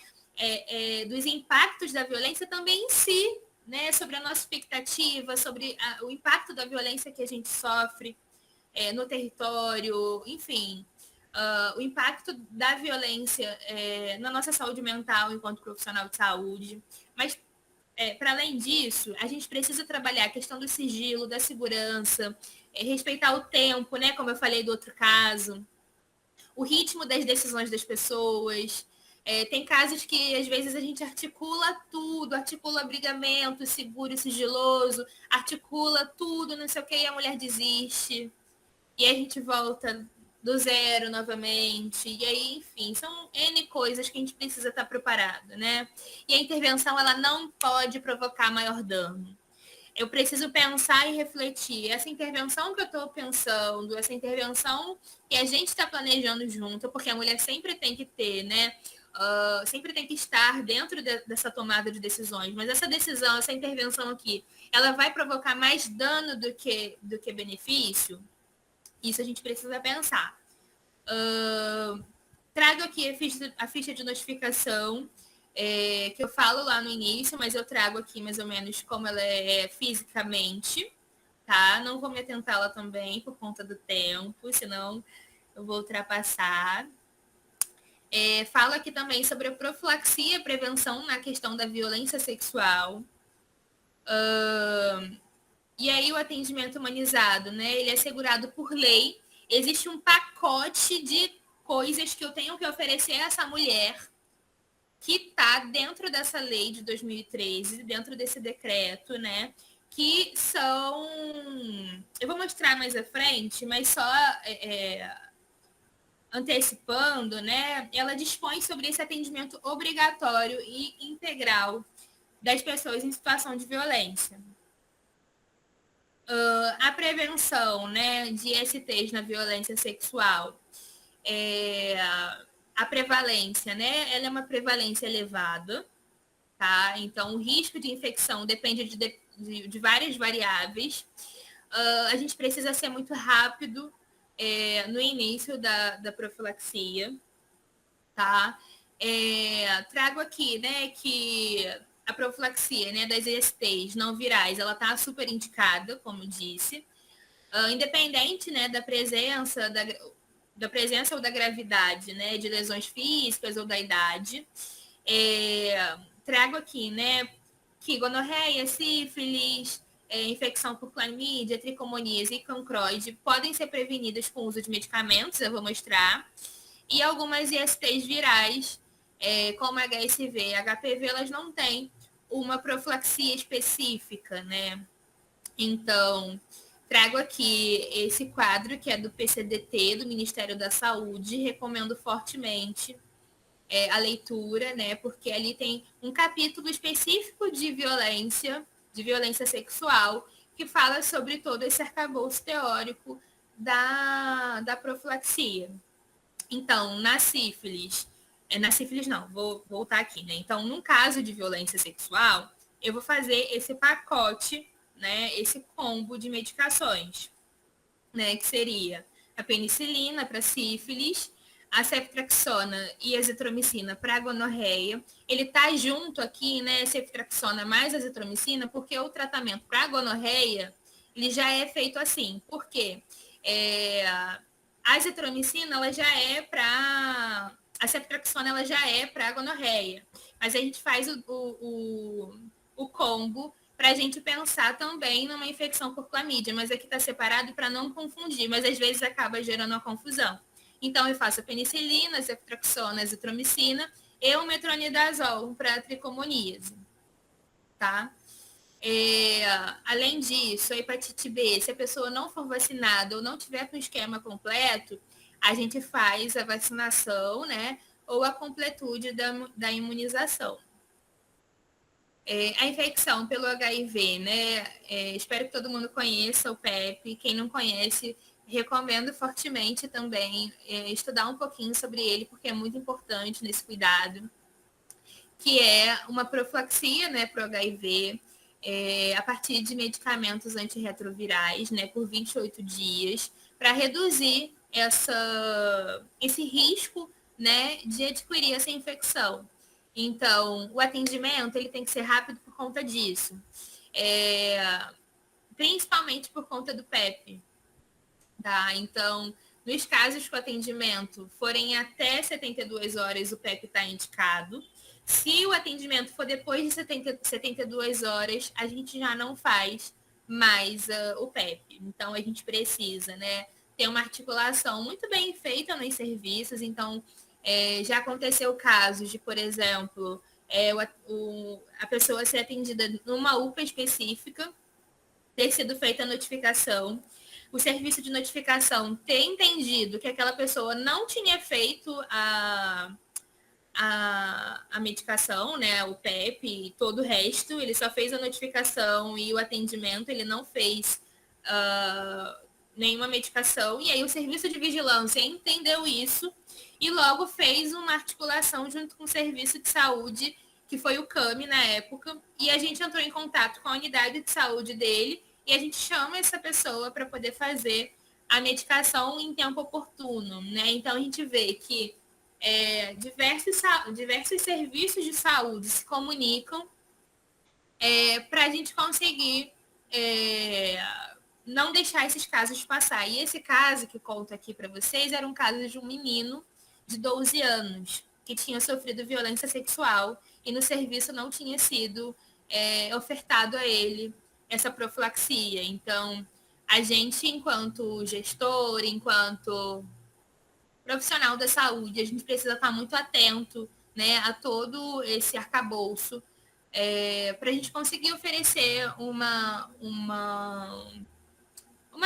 dos impactos da violência também em si, né, sobre a nossa expectativa, sobre o impacto da violência que a gente sofre no território, enfim, o impacto da violência na nossa saúde mental enquanto profissional de saúde. Mas para além disso, a gente precisa trabalhar a questão do sigilo, da segurança, respeitar o tempo, né? Como eu falei do outro caso, o ritmo das decisões das pessoas. Tem casos que às vezes a gente articula tudo, articula abrigamento, seguro, sigiloso, articula tudo, não sei o que, e a mulher desiste. E a gente volta do zero novamente. E aí, enfim, são N coisas que a gente precisa estar preparado, né? E a intervenção, ela não pode provocar maior dano. Eu preciso pensar e refletir. Essa intervenção que eu estou pensando, essa intervenção que a gente está planejando junto, porque a mulher sempre tem que ter, né? Sempre tem que estar dentro dessa tomada de decisões. Mas essa decisão, essa intervenção aqui, ela vai provocar mais dano do que benefício? Isso a gente precisa pensar. Trago aqui a ficha de notificação, que eu falo lá no início, mas eu trago aqui mais ou menos como ela é fisicamente, tá? Não vou me atentá-la também por conta do tempo, senão eu vou ultrapassar. Falo aqui também sobre a profilaxia e prevenção na questão da violência sexual. E aí o atendimento humanizado, né? Ele é assegurado por lei. Existe um pacote de coisas que eu tenho que oferecer a essa mulher que está dentro dessa lei de 2013, dentro desse decreto, né? Que são... Eu vou mostrar mais à frente, mas só antecipando, né? Ela dispõe sobre esse atendimento obrigatório e integral das pessoas em situação de violência. A prevenção, né, de STs na violência sexual, a prevalência, né, ela é uma prevalência elevada, tá? Então, o risco de infecção depende de várias variáveis. A gente precisa ser muito rápido no início da profilaxia, tá? Trago aqui, né, que a profilaxia, né, das ISTs não virais, ela está super indicada, como eu disse, independente, né, da presença ou da gravidade, né, de lesões físicas ou da idade. Trago aqui, né, que gonorreia, sífilis, infecção por clamídia, tricomoníase e cancroide podem ser prevenidas com o uso de medicamentos, eu vou mostrar. E algumas ISTs virais, como HSV e HPV, elas não têm uma profilaxia específica, né? Então, trago aqui esse quadro que é do PCDT, do Ministério da Saúde, recomendo fortemente a leitura, né? Porque ali tem um capítulo específico de violência sexual, que fala sobre todo esse arcabouço teórico da profilaxia. Então, na sífilis não, vou voltar aqui, né? Então, num caso de violência sexual, eu vou fazer esse pacote, né? Esse combo de medicações, né? Que seria a penicilina para sífilis, a ceftriaxona e a azitromicina para gonorreia. Ele tá junto aqui, né? Ceftriaxona mais azitromicina, porque o tratamento para gonorreia ele já é feito assim. Por quê? A azitromicina, ela já é para... A ceftriaxona, ela já é para gonorreia. Mas a gente faz o combo para a gente pensar também numa infecção por clamídia. Mas aqui está separado para não confundir, mas às vezes acaba gerando uma confusão. Então, eu faço a penicilina, a ceftriaxona, a azitromicina e o metronidazol para a tricomoníase. Tá? Além disso, a hepatite B, se a pessoa não for vacinada ou não tiver com o esquema completo, a gente faz a vacinação, né? Ou a completude da imunização. A infecção pelo HIV, né? Espero que todo mundo conheça o PEP. Quem não conhece, recomendo fortemente também estudar um pouquinho sobre ele, porque é muito importante nesse cuidado, que é uma profilaxia, né, para o HIV, a partir de medicamentos antirretrovirais, né, por 28 dias, para reduzir esse risco, né, de adquirir essa infecção. Então, o atendimento ele tem que ser rápido por conta disso, principalmente por conta do PEP. Tá? Então, nos casos que o atendimento forem até 72 horas, o PEP está indicado. Se o atendimento for depois de 72 horas, a gente já não faz mais o PEP. Então, a gente precisa, né, ter uma articulação muito bem feita nos serviços. Então, já aconteceu casos de, por exemplo, a pessoa ser atendida numa UPA específica, ter sido feita a notificação, o serviço de notificação ter entendido que aquela pessoa não tinha feito a medicação, né, o PEP e todo o resto, ele só fez a notificação e o atendimento, ele não fez nenhuma medicação, e aí o serviço de vigilância entendeu isso e logo fez uma articulação junto com o serviço de saúde, que foi o CAMI na época, e a gente entrou em contato com a unidade de saúde dele e a gente chama essa pessoa para poder fazer a medicação em tempo oportuno, né? Então a gente vê que diversos serviços de saúde se comunicam para a gente conseguir não deixar esses casos passar. E esse caso que conto aqui para vocês era um caso de um menino de 12 anos que tinha sofrido violência sexual e no serviço não tinha sido ofertado a ele essa profilaxia. Então, a gente, enquanto gestor, enquanto profissional da saúde, a gente precisa estar muito atento, né, a todo esse arcabouço para a gente conseguir oferecer uma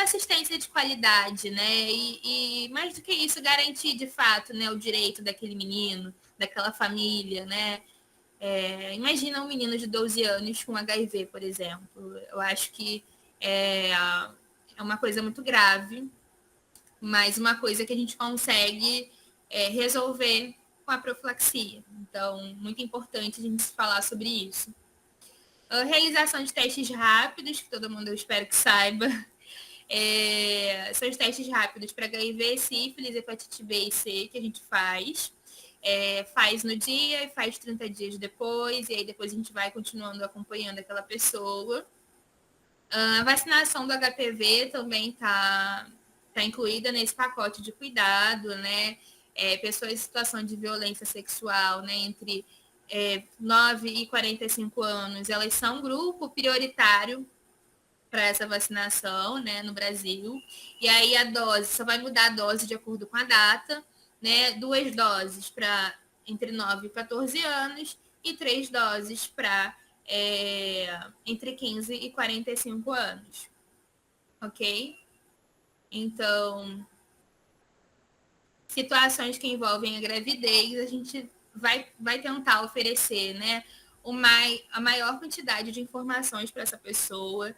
assistência de qualidade, né? E mais do que isso, garantir de fato, né, o direito daquele menino, daquela família, né? Imagina um menino de 12 anos com HIV, por exemplo. Eu acho que é uma coisa muito grave, mas uma coisa que a gente consegue resolver com a profilaxia. Então, muito importante a gente falar sobre isso. A realização de testes rápidos, que todo mundo eu espero que saiba. São os testes rápidos para HIV, sífilis, hepatite B e C que a gente faz. faz no dia e faz 30 dias depois, e aí depois a gente vai continuando acompanhando aquela pessoa. A vacinação do HPV também está incluída nesse pacote de cuidado, né? Pessoas em situação de violência sexual, né, entre 9 e 45 anos, elas são um grupo prioritário para essa vacinação, né, no Brasil. E aí a dose, só vai mudar a dose de acordo com a data, né? 2 doses para entre 9 e 14 anos e 3 doses para entre 15 e 45 anos. Ok? Então, situações que envolvem a gravidez, a gente vai tentar oferecer, né, a maior quantidade de informações para essa pessoa,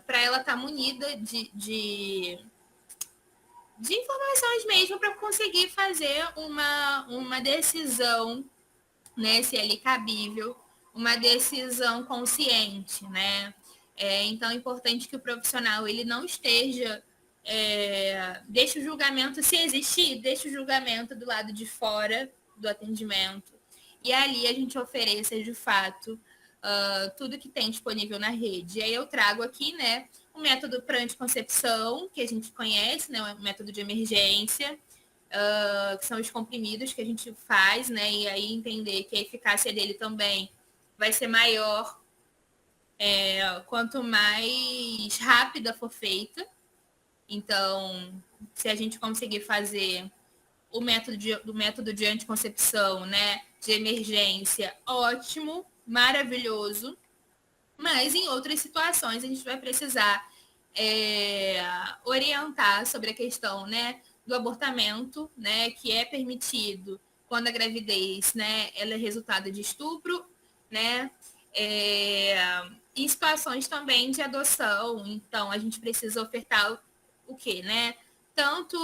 para ela estar munida de informações mesmo para conseguir fazer uma decisão, né, se é ali cabível, uma decisão consciente, né? Então é importante que o profissional ele não esteja deixa o julgamento, se existir, deixa o julgamento do lado de fora do atendimento. E ali a gente ofereça, de fato, tudo que tem disponível na rede. E aí eu trago aqui, né, o método para anticoncepção, que a gente conhece, né, o método de emergência, que são os comprimidos que a gente faz, né, e aí entender que a eficácia dele também vai ser maior quanto mais rápida for feita. Então, se a gente conseguir fazer o método de anticoncepção, né, de emergência, ótimo, maravilhoso. Mas em outras situações a gente vai precisar orientar sobre a questão, né, do abortamento, né, que é permitido quando a gravidez, né, ela é resultado de estupro, né, em situações também de adoção. Então a gente precisa ofertar o quê, né? Tanto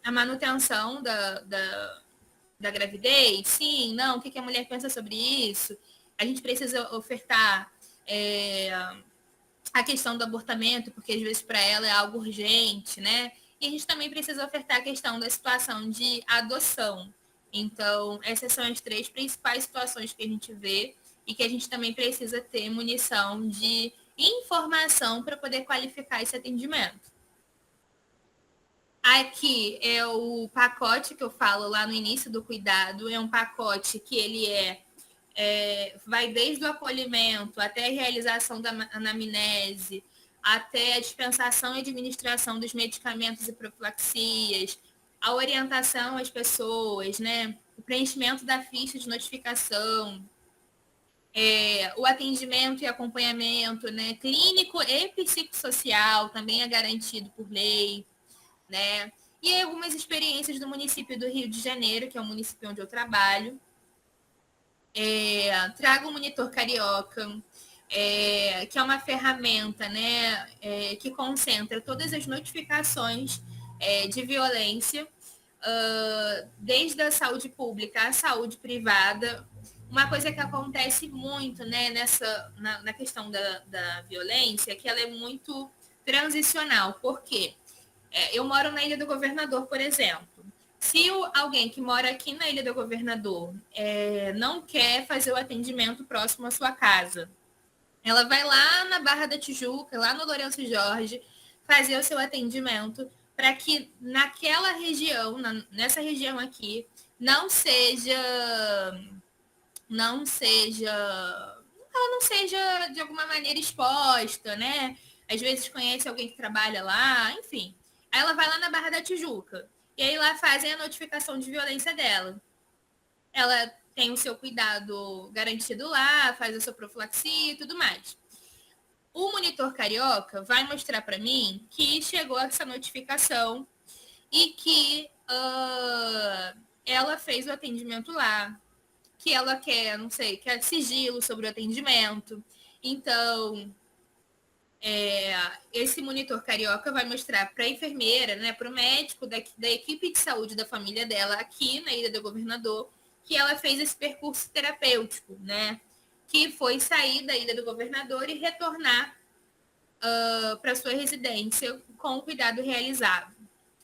a manutenção da gravidez, sim, não, o que a mulher pensa sobre isso? A gente precisa ofertar a questão do abortamento, porque às vezes para ela é algo urgente, né? E a gente também precisa ofertar a questão da situação de adoção. Então, essas são as 3 principais situações que a gente vê e que a gente também precisa ter munição de informação para poder qualificar esse atendimento. Aqui é o pacote que eu falo lá no início do cuidado, é um pacote que ele vai desde o acolhimento até a realização da anamnese, até a dispensação e administração dos medicamentos e profilaxias, a orientação às pessoas, né? O preenchimento da ficha de notificação, o atendimento e acompanhamento, né? Clínico e psicossocial também é garantido por lei, né? E algumas experiências do município do Rio de Janeiro, que é o município onde eu trabalho. Trago o Monitor Carioca, que é uma ferramenta, né, que concentra todas as notificações de violência, desde a saúde pública à saúde privada. Uma coisa que acontece muito, né, na questão da violência, é que ela é muito transicional. Por quê? Eu moro na Ilha do Governador, por exemplo. Se alguém que mora aqui na Ilha do Governador não quer fazer o atendimento próximo à sua casa, ela vai lá na Barra da Tijuca, lá no Lourenço Jorge, fazer o seu atendimento para que naquela região, nessa região aqui, ela não seja de alguma maneira exposta, né? Às vezes conhece alguém que trabalha lá, enfim. Aí ela vai lá na Barra da Tijuca. E aí lá fazem a notificação de violência dela. Ela tem o seu cuidado garantido lá, faz a sua profilaxia e tudo mais. O Monitor Carioca vai mostrar para mim que chegou essa notificação e que ela fez o atendimento lá, que ela quer, não sei, quer sigilo sobre o atendimento. Então, esse Monitor Carioca vai mostrar para a enfermeira, né, para o médico da equipe de saúde da família dela aqui na Ilha do Governador, que ela fez esse percurso terapêutico, né, que foi sair da Ilha do Governador e retornar para sua residência com o cuidado realizado.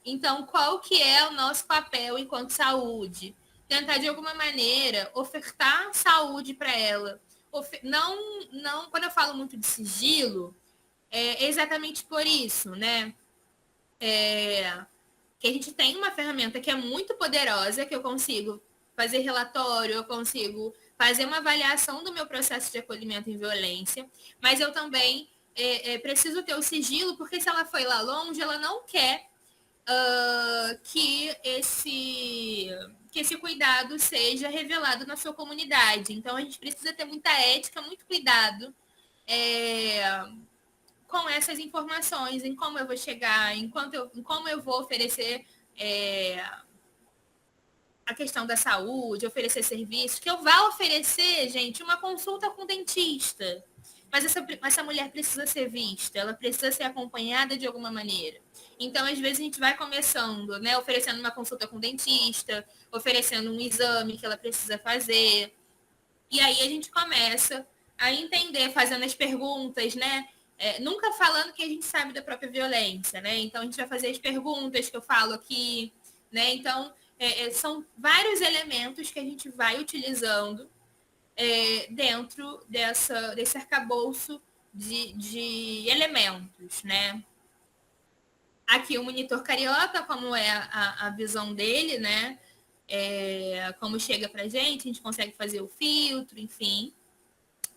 Então, qual que é o nosso papel enquanto saúde? Tentar, de alguma maneira, ofertar saúde para ela. Não, quando eu falo muito de sigilo, é exatamente por isso, né? Que a gente tem uma ferramenta que é muito poderosa, que eu consigo fazer relatório, eu consigo fazer uma avaliação do meu processo de acolhimento em violência, mas eu também preciso ter o sigilo, porque se ela foi lá longe, ela não quer que esse cuidado seja revelado na sua comunidade. Então, a gente precisa ter muita ética, muito cuidado com essas informações, em como eu vou chegar, em como eu vou oferecer a questão da saúde, oferecer serviços, que eu vá oferecer, gente, uma consulta com dentista. Mas essa mulher precisa ser vista, ela precisa ser acompanhada de alguma maneira. Então, às vezes, a gente vai começando, né, oferecendo uma consulta com dentista, oferecendo um exame que ela precisa fazer. E aí a gente começa a entender, fazendo as perguntas, né? Nunca falando que a gente sabe da própria violência, né? Então, a gente vai fazer as perguntas que eu falo aqui, né? Então, são vários elementos que a gente vai utilizando dentro desse arcabouço de elementos, né? Aqui o monitor carioca, como é a visão dele, né? Como chega para a gente consegue fazer o filtro, enfim.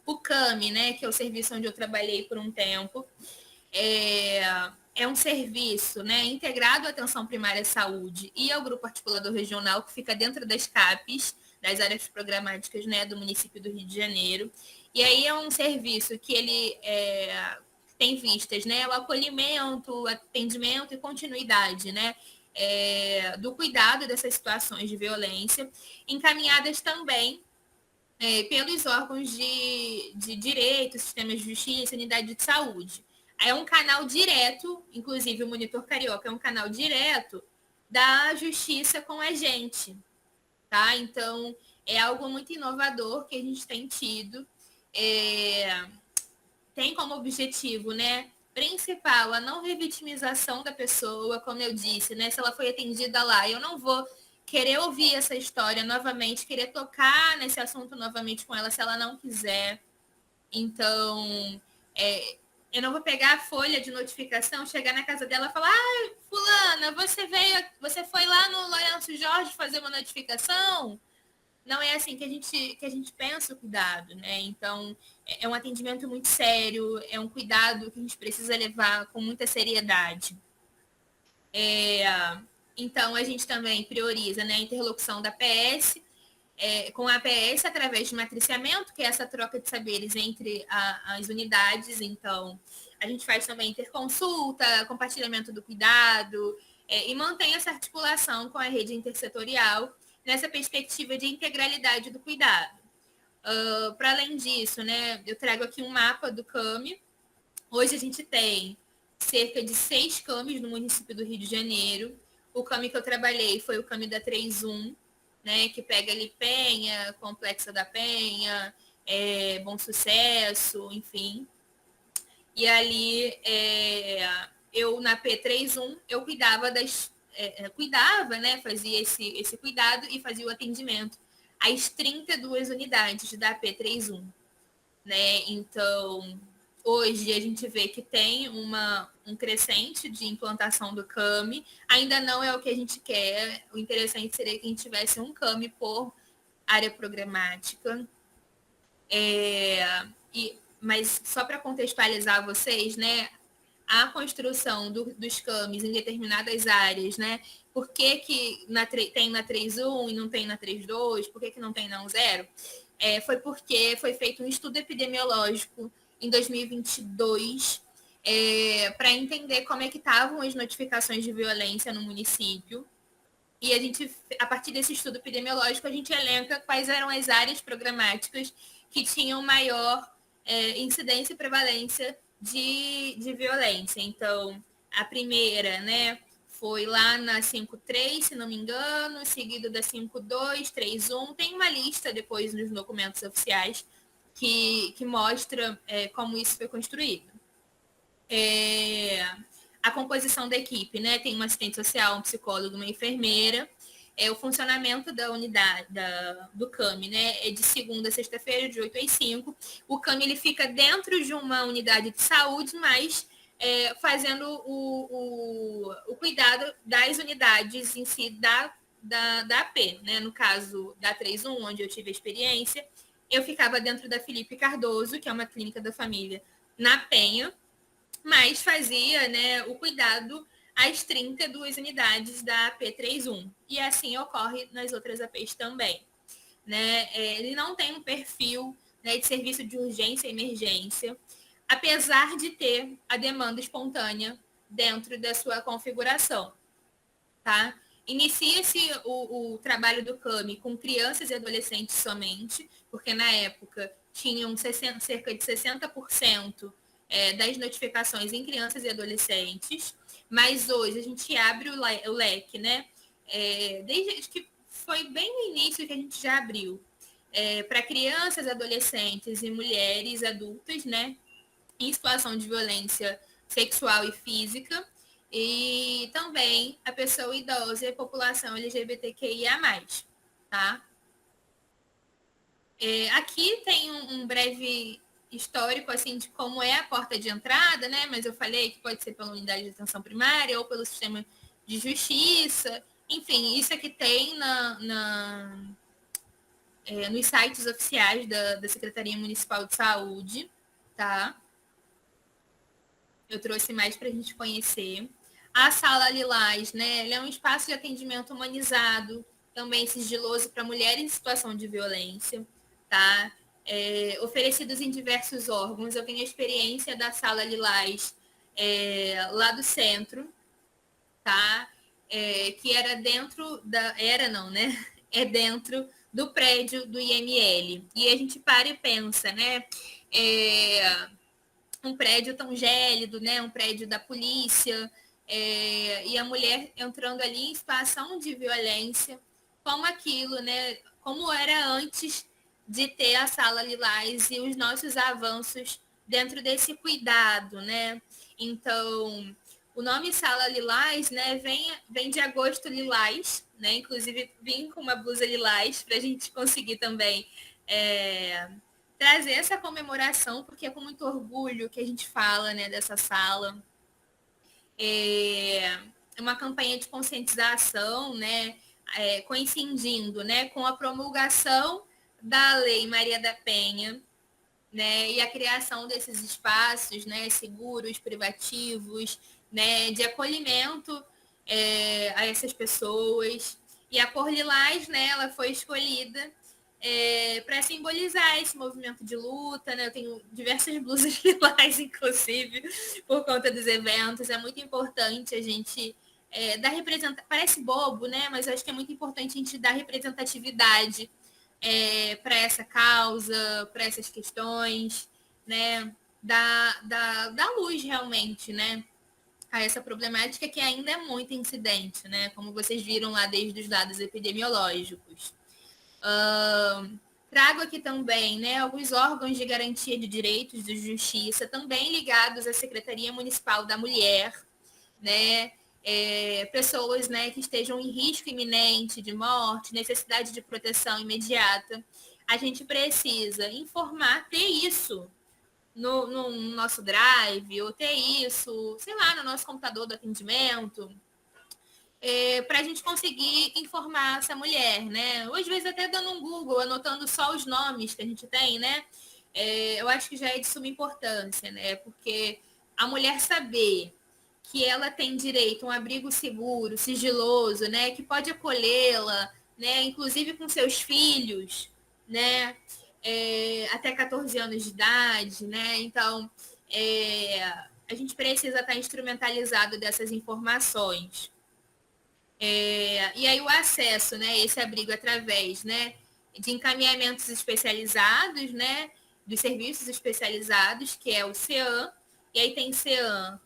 O CAMI, né? Que é o serviço onde eu trabalhei por um tempo. É um serviço, né, integrado à atenção primária à saúde e ao grupo articulador regional, que fica dentro das CAPES, das áreas programáticas, né, do município do Rio de Janeiro. E aí é um serviço que ele tem vistas, né, o acolhimento, atendimento e continuidade, né, do cuidado dessas situações de violência, encaminhadas também pelos órgãos de direito, sistemas de justiça, unidade de saúde. É um canal direto, inclusive o Monitor Carioca é um canal direto da justiça com a gente, tá? Então, é algo muito inovador que a gente tem tido. Tem como objetivo, né, principal, a não revitimização da pessoa, como eu disse, né? Se ela foi atendida lá, eu não vou querer ouvir essa história novamente, querer tocar nesse assunto novamente com ela se ela não quiser. Então, eu não vou pegar a folha de notificação, chegar na casa dela e falar: ah, fulana, você foi lá no Lourenço Jorge fazer uma notificação? Não é assim que a gente pensa o cuidado, né? Então, é um atendimento muito sério, é um cuidado que a gente precisa levar com muita seriedade. Então, a gente também prioriza, né, a interlocução da PS, com a APS através de matriciamento, que é essa troca de saberes entre as unidades. Então, a gente faz também interconsulta, compartilhamento do cuidado, e mantém essa articulação com a rede intersetorial nessa perspectiva de integralidade do cuidado. Para além disso, né, eu trago aqui um mapa do CAMI. Hoje a gente tem cerca de 6 CAMIs no município do Rio de Janeiro. O CAMI que eu trabalhei foi o CAMI da 31, né, que pega ali Penha, Complexa da Penha, Bom Sucesso, enfim. E ali, eu na P31, eu cuidava, né, fazia esse cuidado e fazia o atendimento às 32 unidades da P31, né? Então, hoje a gente vê que tem um crescente de implantação do CAMI, ainda não é o que a gente quer, o interessante seria que a gente tivesse um CAMI por área programática. Mas só para contextualizar vocês, né, a construção dos CAMIs em determinadas áreas, né, por que tem na 3.1 e não tem na 3.2, por que não tem na 1.0? Foi porque foi feito um estudo epidemiológico em 2022 para entender como é que estavam as notificações de violência no município. E a partir desse estudo epidemiológico, a gente elenca quais eram as áreas programáticas que tinham maior incidência e prevalência de violência. Então, a primeira, né, foi lá na 5.3, se não me engano, seguido da 5.2, 3.1. Tem uma lista depois nos documentos oficiais que mostra como isso foi construído. a composição da equipe, né? Tem uma assistente social, um psicólogo, uma enfermeira. O funcionamento da unidade do CAMI, né? É de segunda a sexta-feira, de 8 às 5. O CAMI ele fica dentro de uma unidade de saúde, mas fazendo o cuidado das unidades em si da AP, né? No caso da 31, onde eu tive a experiência, eu ficava dentro da Felipe Cardoso, que é uma clínica da família na Penha, mas fazia, né, o cuidado às 32 unidades da AP31. E assim ocorre nas outras APs também. Né? Ele não tem um perfil, né, de serviço de urgência e emergência, apesar de ter a demanda espontânea dentro da sua configuração. Tá? Inicia-se o trabalho do CAMI com crianças e adolescentes somente, porque na época tinham cerca de 60% das notificações em crianças e adolescentes, mas hoje a gente abre o leque, né? Desde que foi bem no início que a gente já abriu, para crianças, adolescentes e mulheres adultas, né? Em situação de violência sexual e física, e também a pessoa idosa e a população LGBTQIA+, tá? Aqui tem um breve histórico, assim, de como é a porta de entrada, né? Mas eu falei que pode ser pela unidade de atenção primária ou pelo sistema de justiça. Enfim, isso aqui tem nos sites oficiais da Secretaria Municipal de Saúde, tá? Eu trouxe mais para a gente conhecer. A Sala Lilás, né? Ela é um espaço de atendimento humanizado, também sigiloso para mulheres em situação de violência, tá? Oferecidos em diversos órgãos. Eu tenho a experiência da Sala Lilás lá do centro, tá? Que era dentro da... Era não, né? É dentro do prédio do IML. E a gente para e pensa, né? Um prédio tão gélido, né? Um prédio da polícia, e a mulher entrando ali em situação de violência, como aquilo, né? Como era antes de ter a Sala Lilás e os nossos avanços dentro desse cuidado, né? Então, o nome Sala Lilás, né, vem de agosto lilás, né? Inclusive, vim com uma blusa lilás para a gente conseguir também trazer essa comemoração, porque é com muito orgulho que a gente fala, né, dessa sala. É uma campanha de conscientização, né, coincidindo, né, com a promulgação da Lei Maria da Penha, né, e a criação desses espaços, né, seguros, privativos, né, de acolhimento a essas pessoas. E a cor lilás, né, ela foi escolhida para simbolizar esse movimento de luta, né? Eu tenho diversas blusas lilás, inclusive, por conta dos eventos. É muito importante a gente dar representação. Parece bobo, né? Mas eu acho que é muito importante a gente dar representatividade para essa causa, para essas questões, né? Da luz realmente, né? A essa problemática que ainda é muito incidente, né? Como vocês viram lá desde os dados epidemiológicos. Trago aqui também, né, alguns órgãos de garantia de direitos de justiça, também ligados à Secretaria Municipal da Mulher, né, pessoas, né, que estejam em risco iminente de morte, necessidade de proteção imediata. A gente precisa informar, ter isso no nosso drive, ou ter isso, sei lá, no nosso computador do atendimento, para a gente conseguir informar essa mulher, né? Ou às vezes até dando um Google, anotando só os nomes que a gente tem, né? Eu acho que já é de suma importância, né? Porque a mulher saber que ela tem direito a um abrigo seguro, sigiloso, né? Que pode acolhê-la, né? Inclusive com seus filhos, né? Até 14 anos de idade, né? Então, a gente precisa estar instrumentalizado dessas informações. E aí o acesso, né, esse abrigo através, né, de encaminhamentos especializados, né, dos serviços especializados, que é o CEAM, e aí tem CEAM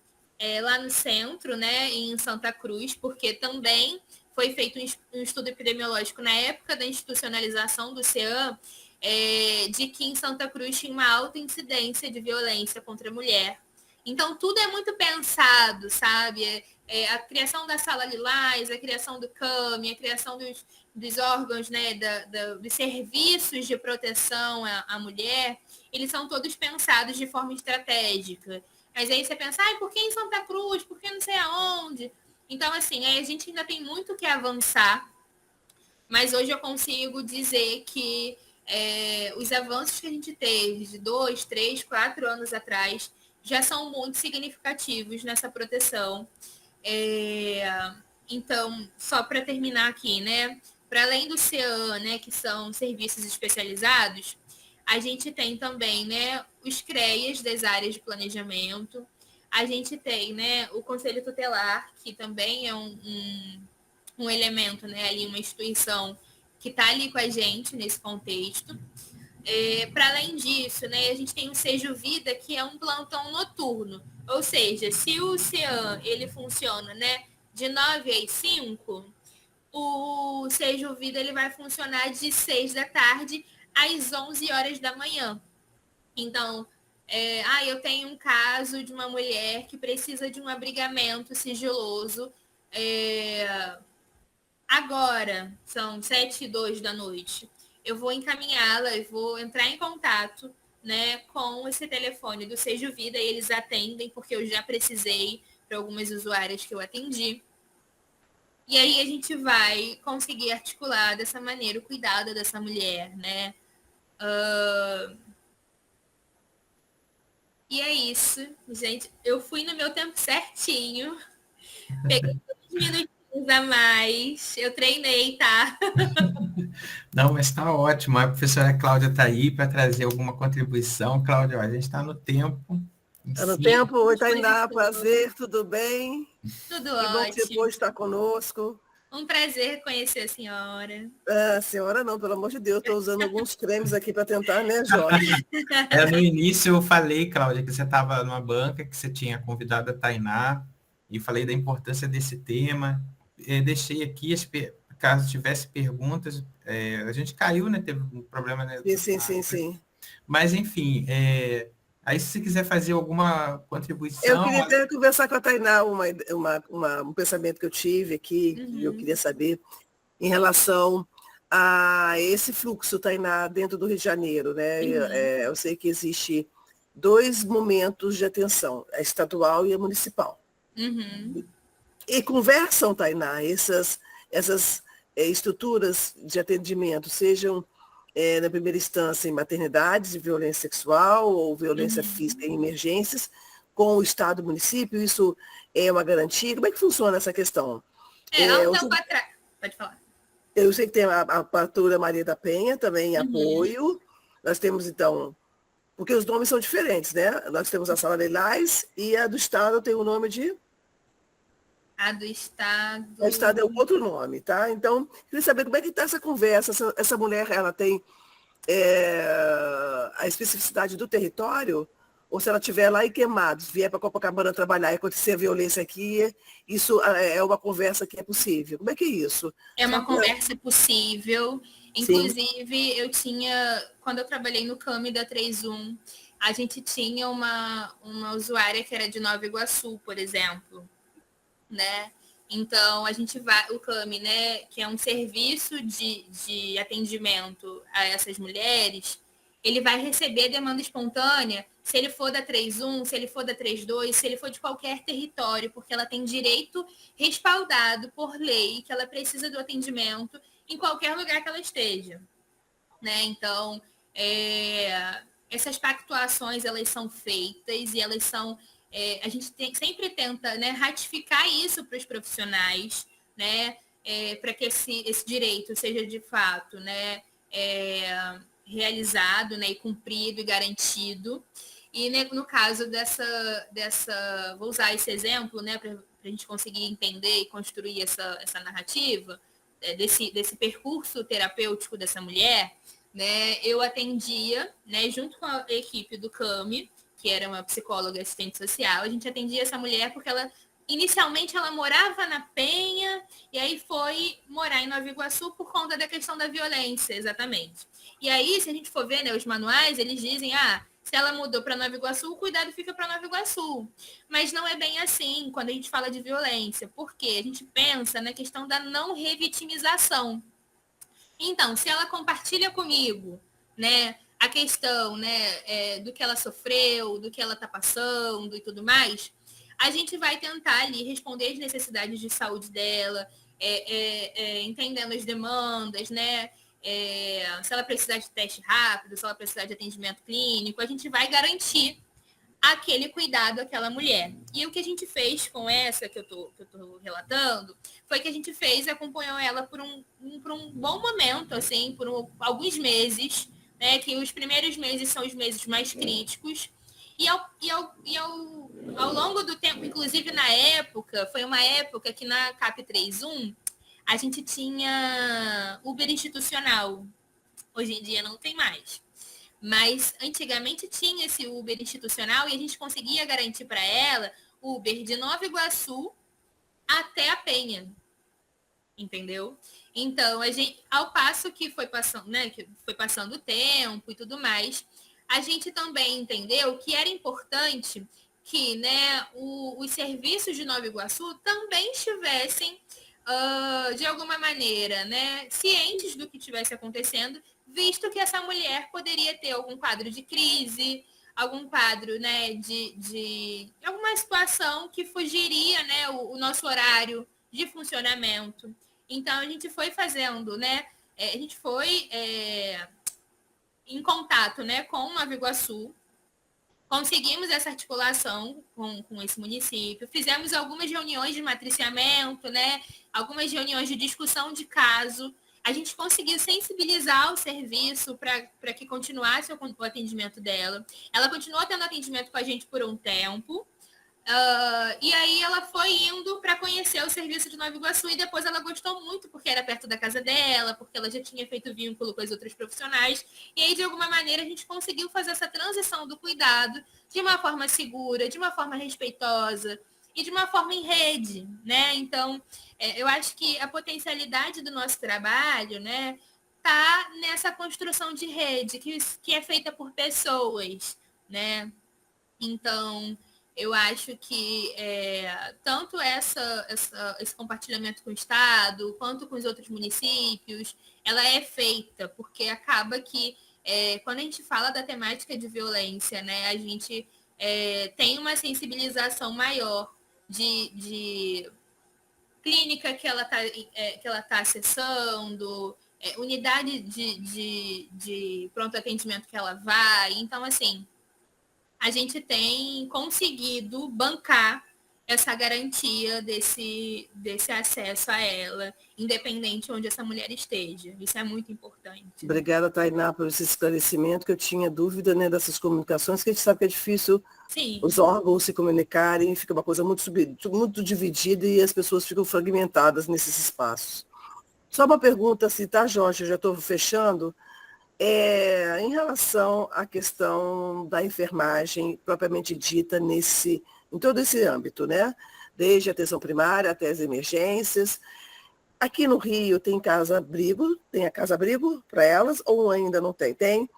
lá no centro, né, em Santa Cruz, porque também foi feito um estudo epidemiológico na época da institucionalização do CEAM, de que em Santa Cruz tinha uma alta incidência de violência contra a mulher, Então, tudo é muito pensado, sabe? A criação da sala lilás, a criação do CAMI, a criação dos órgãos, né, dos serviços de proteção à mulher, eles são todos pensados de forma estratégica. Mas aí você pensa, por que em Santa Cruz? Por que não sei aonde? Então, assim, aí a gente ainda tem muito que avançar, mas hoje eu consigo dizer que os avanços que a gente teve de 2, 3, 4 anos atrás já são muito significativos nessa proteção. Então, só para terminar aqui, né? Para além do CEAM, né, que são serviços especializados, a gente tem também, né, os CREAs das áreas de planejamento. A gente tem, né, o Conselho Tutelar, que também é um elemento, né, ali, uma instituição que está ali com a gente nesse contexto. Para além disso, né, a gente tem o Sejo Vida, que é um plantão noturno. Ou seja, se o CEAM ele funciona, né, de 9 às 5, o Sejo Vida ele vai funcionar de 6 da tarde às 11 horas da manhã. Então, eu tenho um caso de uma mulher que precisa de um abrigamento sigiloso. Agora, são 7h02 da noite. Eu vou encaminhá-la, eu vou entrar em contato, né, com esse telefone do Sejo Vida, e eles atendem, porque eu já precisei para algumas usuárias que eu atendi. E aí a gente vai conseguir articular dessa maneira o cuidado dessa mulher, né? E é isso, gente. Eu fui no meu tempo certinho. Peguei 2 minutinhos a mais. Eu treinei, tá? Não, mas está ótimo. A professora Cláudia está aí para trazer alguma contribuição. Cláudia, a gente está no tempo. Está no tempo. Oi, Tainá, prazer, tudo bem? Tudo que bom que você pôde estar conosco. Um prazer conhecer a senhora. Senhora não, pelo amor de Deus, estou usando alguns cremes aqui para tentar, né, Jorge? No início eu falei, Cláudia, que você estava numa banca, que você tinha convidado a Tainá, e falei da importância desse tema. Deixei aqui, caso tivesse perguntas, a gente caiu, né? Teve um problema, né? Sim. Mas, enfim, aí se você quiser fazer alguma contribuição... Eu queria até conversar com a Tainá um pensamento que eu tive aqui, que eu queria saber, em relação a esse fluxo, Tainá, dentro do Rio de Janeiro, né? Eu sei que existe 2 momentos de atenção, a estadual e a municipal. E conversam, Tainá, essas estruturas de atendimento, sejam na primeira instância em maternidades de violência sexual ou violência física em emergências, com o Estado e o município, isso é uma garantia? Como é que funciona essa questão? Há um tempo atrás. Pode falar. Eu sei que tem a Patrulha Maria da Penha também em apoio. Nós temos, então, porque os nomes são diferentes, né? Nós temos a Sala Lilás e a do Estado tem o nome de... A do Estado... O Estado é um outro nome, tá? Então, queria saber como é que está essa conversa. Essa mulher, ela tem a especificidade do território, ou se ela estiver lá em Queimados, vier para Copacabana trabalhar e acontecer a violência aqui, isso é uma conversa que é possível. Como é que é isso? É uma conversa possível. Inclusive, quando eu trabalhei no CAMI da 31, a gente tinha uma usuária que era de Nova Iguaçu, por exemplo, né? Então, a gente vai, o CAMI, né, que é um serviço de atendimento a essas mulheres, ele vai receber demanda espontânea se ele for da 31, se ele for da 32, se ele for de qualquer território, porque ela tem direito respaldado por lei que ela precisa do atendimento em qualquer lugar que ela esteja, né? Então, essas pactuações, elas são feitas e elas são... a gente sempre tenta, né, ratificar isso para os profissionais, né, para que esse direito seja de fato, né, realizado, né, e cumprido e garantido. E, né, no caso dessa, vou usar esse exemplo, né, para a gente conseguir entender e construir essa narrativa desse percurso terapêutico dessa mulher, né, eu atendia, né, junto com a equipe do CAMI, que era uma psicóloga assistente social, a gente atendia essa mulher porque inicialmente ela morava na Penha e aí foi morar em Nova Iguaçu por conta da questão da violência, exatamente. E aí, se a gente for ver, né, os manuais, eles dizem, Se ela mudou para Nova Iguaçu, o cuidado fica para Nova Iguaçu. Mas não é bem assim quando a gente fala de violência, porque a gente pensa na questão da não revitimização. Então, se ela compartilha comigo, né, a questão, né, do que ela sofreu, do que ela está passando e tudo mais, a gente vai tentar ali responder as necessidades de saúde dela, entendendo as demandas, né? Se ela precisar de teste rápido, se ela precisar de atendimento clínico, a gente vai garantir aquele cuidado àquela mulher. E o que a gente fez com essa que eu tô relatando foi que a gente acompanhou ela por um bom momento, assim, alguns meses, né? Que os primeiros meses são os meses mais críticos. E ao longo do tempo, inclusive na época, foi uma época que na CAP 31 a gente tinha Uber institucional. Hoje em dia não tem mais. Mas antigamente tinha esse Uber institucional e a gente conseguia garantir para ela Uber de Nova Iguaçu até a Penha. Entendeu? Então, ao passo que foi passando, né, que foi passando o tempo e tudo mais, a gente também entendeu que era importante que, né, os serviços de Nova Iguaçu também estivessem, de alguma maneira, né, cientes do que estivesse acontecendo, visto que essa mulher poderia ter algum quadro de crise, algum quadro, né, de alguma situação que fugiria, né, o nosso horário de funcionamento. Então, a gente foi fazendo, né, a gente foi em contato, né, com Nova Iguaçu, conseguimos essa articulação com esse município, fizemos algumas reuniões de matriciamento, né, algumas reuniões de discussão de caso. A gente conseguiu sensibilizar o serviço para que continuasse o atendimento dela. Ela continuou tendo atendimento com a gente por um tempo. E aí ela foi indo para conhecer o serviço de Nova Iguaçu e depois ela gostou muito porque era perto da casa dela, porque ela já tinha feito vínculo com as outras profissionais. E aí, de alguma maneira, a gente conseguiu fazer essa transição do cuidado de uma forma segura, de uma forma respeitosa e de uma forma em rede, né? Então, eu acho que a potencialidade do nosso trabalho, né, tá nessa construção de rede que é feita por pessoas, né? Então, eu acho que tanto esse compartilhamento com o Estado, quanto com os outros municípios, ela é feita, porque acaba que, quando a gente fala da temática de violência, né, a gente tem uma sensibilização maior de clínica que ela tá acessando, unidade de pronto atendimento que ela vai. Então, assim, a gente tem conseguido bancar essa garantia desse acesso a ela, independente onde essa mulher esteja. Isso é muito importante. Obrigada, Tainá, por esse esclarecimento, que eu tinha dúvida, né, dessas comunicações, que a gente sabe que é difícil. Sim. Os órgãos se comunicarem, fica uma coisa muito dividida e as pessoas ficam fragmentadas nesses espaços. Só uma pergunta, assim, tá, Jorge? Eu já estou fechando. Em relação à questão da enfermagem propriamente dita em todo esse âmbito, né? Desde a atenção primária até as emergências. Aqui no Rio tem a casa-abrigo para elas, ou ainda não tem? Tem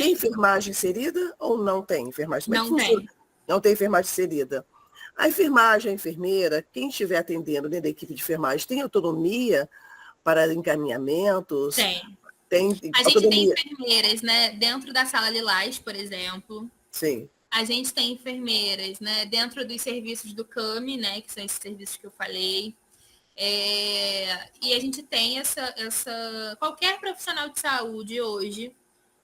enfermagem inserida ou não tem enfermagem? Não tem. Não tem enfermagem inserida. A enfermagem, a enfermeira, quem estiver atendendo dentro da equipe de enfermagem, tem autonomia para encaminhamentos? A gente tem enfermeiras, né, dentro da sala Lilás, por exemplo. Sim. A gente tem enfermeiras, né, dentro dos serviços do CAMI, né, que são esses serviços que eu falei. E a gente tem qualquer profissional de saúde hoje,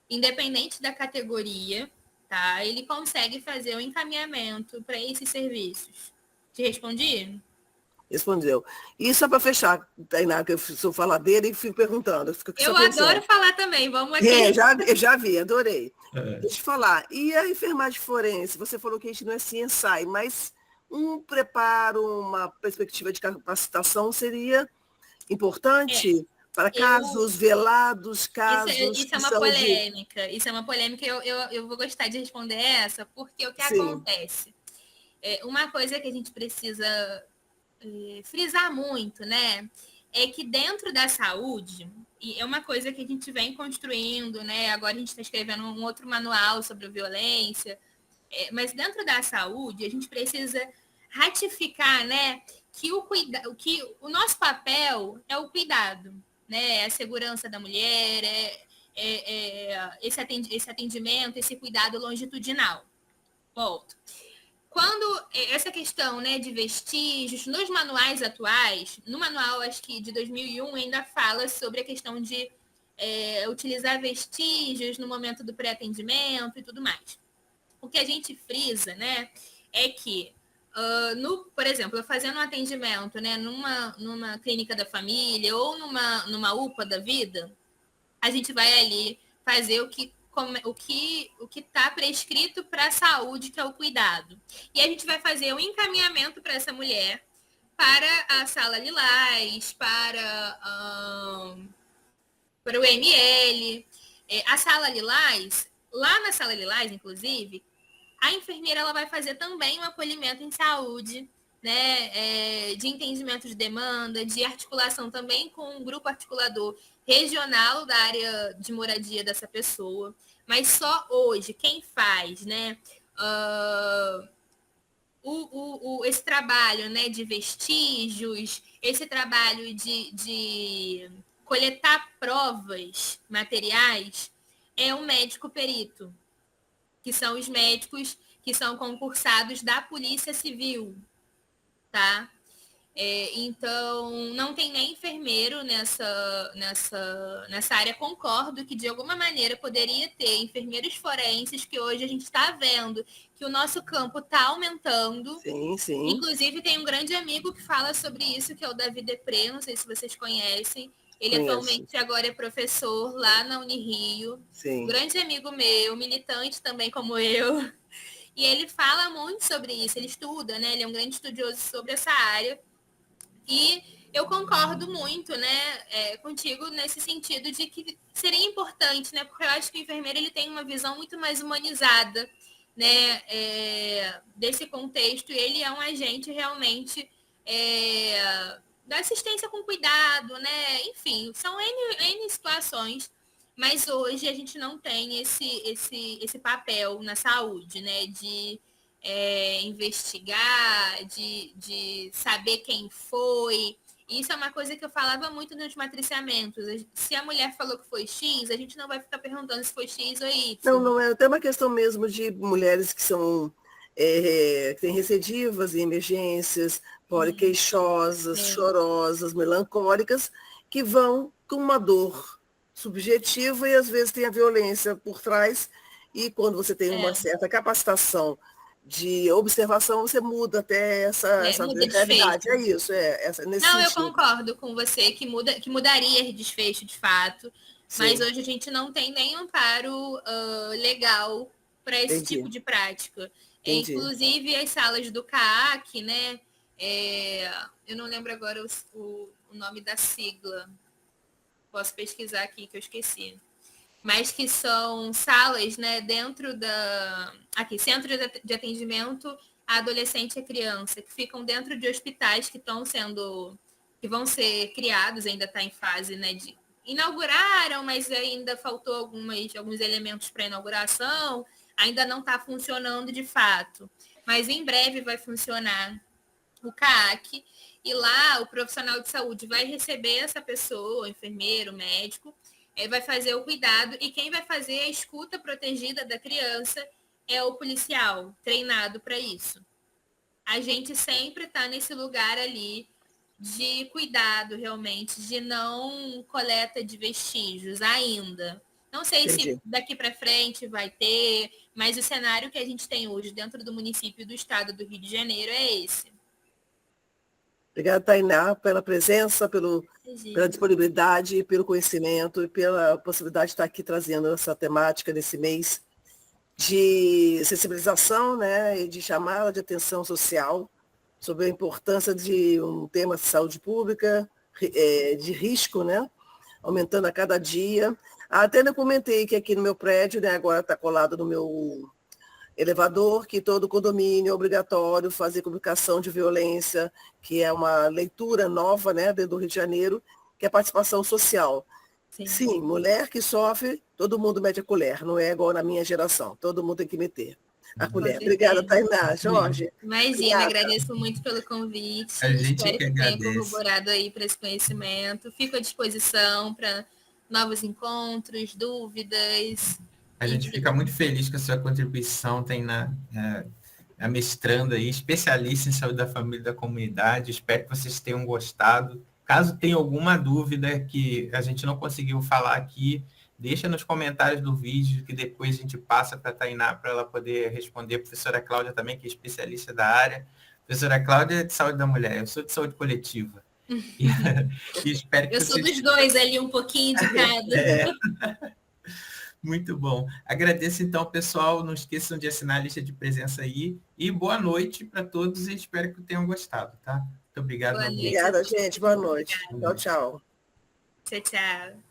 independente da categoria, tá? Ele consegue fazer o encaminhamento para esses serviços. Te respondi? Respondeu. E só para fechar, Tainá, que eu sou faladeira e fico perguntando. Eu adoro falar também, vamos aqui. Já vi, adorei. Deixa eu te falar. E a enfermagem forense? Você falou que a gente não é CSI, mas um preparo, uma perspectiva de capacitação seria importante para casos velados, casos... Isso é uma polêmica. Isso é uma polêmica. Eu vou gostar de responder essa, porque o que acontece? Uma coisa que a gente precisa frisar muito, né? É que dentro da saúde, E é uma coisa que a gente vem construindo, né? Agora a gente está escrevendo um outro manual sobre a violência. Mas dentro da saúde, a gente precisa ratificar, né, que o nosso papel é o cuidado, né? A segurança da mulher, esse atendimento, esse cuidado longitudinal. Ponto. Quando essa questão, né, de vestígios, nos manuais atuais, no manual, acho que de 2001, ainda fala sobre a questão de utilizar vestígios no momento do pré-atendimento e tudo mais. O que a gente frisa, né, é que, por exemplo, fazendo um atendimento, né, numa clínica da família ou numa UPA da vida, a gente vai ali fazer o que está prescrito para a saúde, que é o cuidado. E a gente vai fazer um encaminhamento para essa mulher para a sala Lilás, para o ML. A sala Lilás, lá na sala Lilás, inclusive, a enfermeira ela vai fazer também um acolhimento em saúde, né, de entendimento de demanda, de articulação também com um grupo articulador regional da área de moradia dessa pessoa. Mas só hoje, quem faz, né, esse trabalho, né, de vestígios, esse trabalho de coletar provas materiais, é o médico perito, que são os médicos que são concursados da Polícia Civil, tá? Então, não tem nem enfermeiro nessa área. Concordo que, de alguma maneira, poderia ter enfermeiros forenses, que hoje a gente está vendo que o nosso campo está aumentando. Sim, sim. Inclusive, tem um grande amigo que fala sobre isso, que é o Davi Depré, não sei se vocês conhecem. Ele atualmente agora é professor lá na Unirio. Sim. Um grande amigo meu, militante também como eu. E ele fala muito sobre isso, ele estuda, né? Ele é um grande estudioso sobre essa área. E eu concordo muito, né, contigo nesse sentido de que seria importante, né? Porque eu acho que o enfermeiro ele tem uma visão muito mais humanizada, né, desse contexto. E ele é um agente realmente da assistência com cuidado, né? Enfim, são N situações, mas hoje a gente não tem esse papel na saúde, né? De investigar, de saber quem foi. Isso é uma coisa que eu falava muito nos matriciamentos. Se a mulher falou que foi X, a gente não vai ficar perguntando se foi X ou Y. Não é até uma questão mesmo de mulheres que são que têm recidivas em emergências, poliqueixosas, chorosas, melancólicas, que vão com uma dor subjetiva e às vezes tem a violência por trás, e quando você tem uma certa capacitação de observação, você muda até essa realidade. É isso, nesse Não, sentido. Eu concordo com você que mudaria esse desfecho de fato. Sim. Mas hoje a gente não tem nem amparo legal para esse tipo de prática. Inclusive as salas do CAAC, né? Eu não lembro agora o nome da sigla. Posso pesquisar aqui que eu esqueci. Mas que são salas, né, dentro Centro de Atendimento a Adolescente e a Criança, que ficam dentro de hospitais que vão ser criados, ainda está em fase, né, inauguraram, mas ainda faltou alguns elementos para inauguração, ainda não está funcionando de fato. Mas em breve vai funcionar o CAAC, e lá o profissional de saúde vai receber essa pessoa, o enfermeiro, o médico, vai fazer o cuidado, e quem vai fazer a escuta protegida da criança é o policial, treinado para isso. A gente sempre está nesse lugar ali de cuidado, realmente, de não coleta de vestígios ainda. Não sei se daqui para frente vai ter, mas o cenário que a gente tem hoje dentro do município do estado do Rio de Janeiro é esse. Obrigada, Tainá, pela presença, pela disponibilidade, pelo conhecimento e pela possibilidade de estar aqui trazendo essa temática nesse mês de sensibilização, né, e de chamada de atenção social sobre a importância de um tema de saúde pública, de risco, né, aumentando a cada dia. Até eu comentei que aqui no meu prédio, né, agora está colado no meu elevador, que todo condomínio é obrigatório fazer comunicação de violência, que é uma leitura nova, né, dentro do Rio de Janeiro, que é a participação social. Sim, mulher que sofre, todo mundo mete a colher, não é igual na minha geração, todo mundo tem que meter a colher. Obrigada, Tainá. Jorge. Imagina, agradeço muito pelo convite. A gente Espero que que tenha agradece. corroborado aí para esse conhecimento. Fico à disposição para novos encontros, dúvidas. A gente fica muito feliz com a sua contribuição, Tainá, a mestranda aí, especialista em saúde da família e da comunidade. Espero que vocês tenham gostado. Caso tenha alguma dúvida que a gente não conseguiu falar aqui, deixa nos comentários do vídeo, que depois a gente passa para a Tainá para ela poder responder. A professora Cláudia também, que é especialista da área. A professora Cláudia é de saúde da mulher, eu sou de saúde coletiva. E espero que eu sou dos dois ali, um pouquinho de cada. Muito bom. Agradeço então, pessoal. Não esqueçam de assinar a lista de presença aí. E boa noite para todos e espero que tenham gostado, tá? Muito obrigado. Obrigada, gente. Boa noite. Tchau, tchau. Tchau, tchau.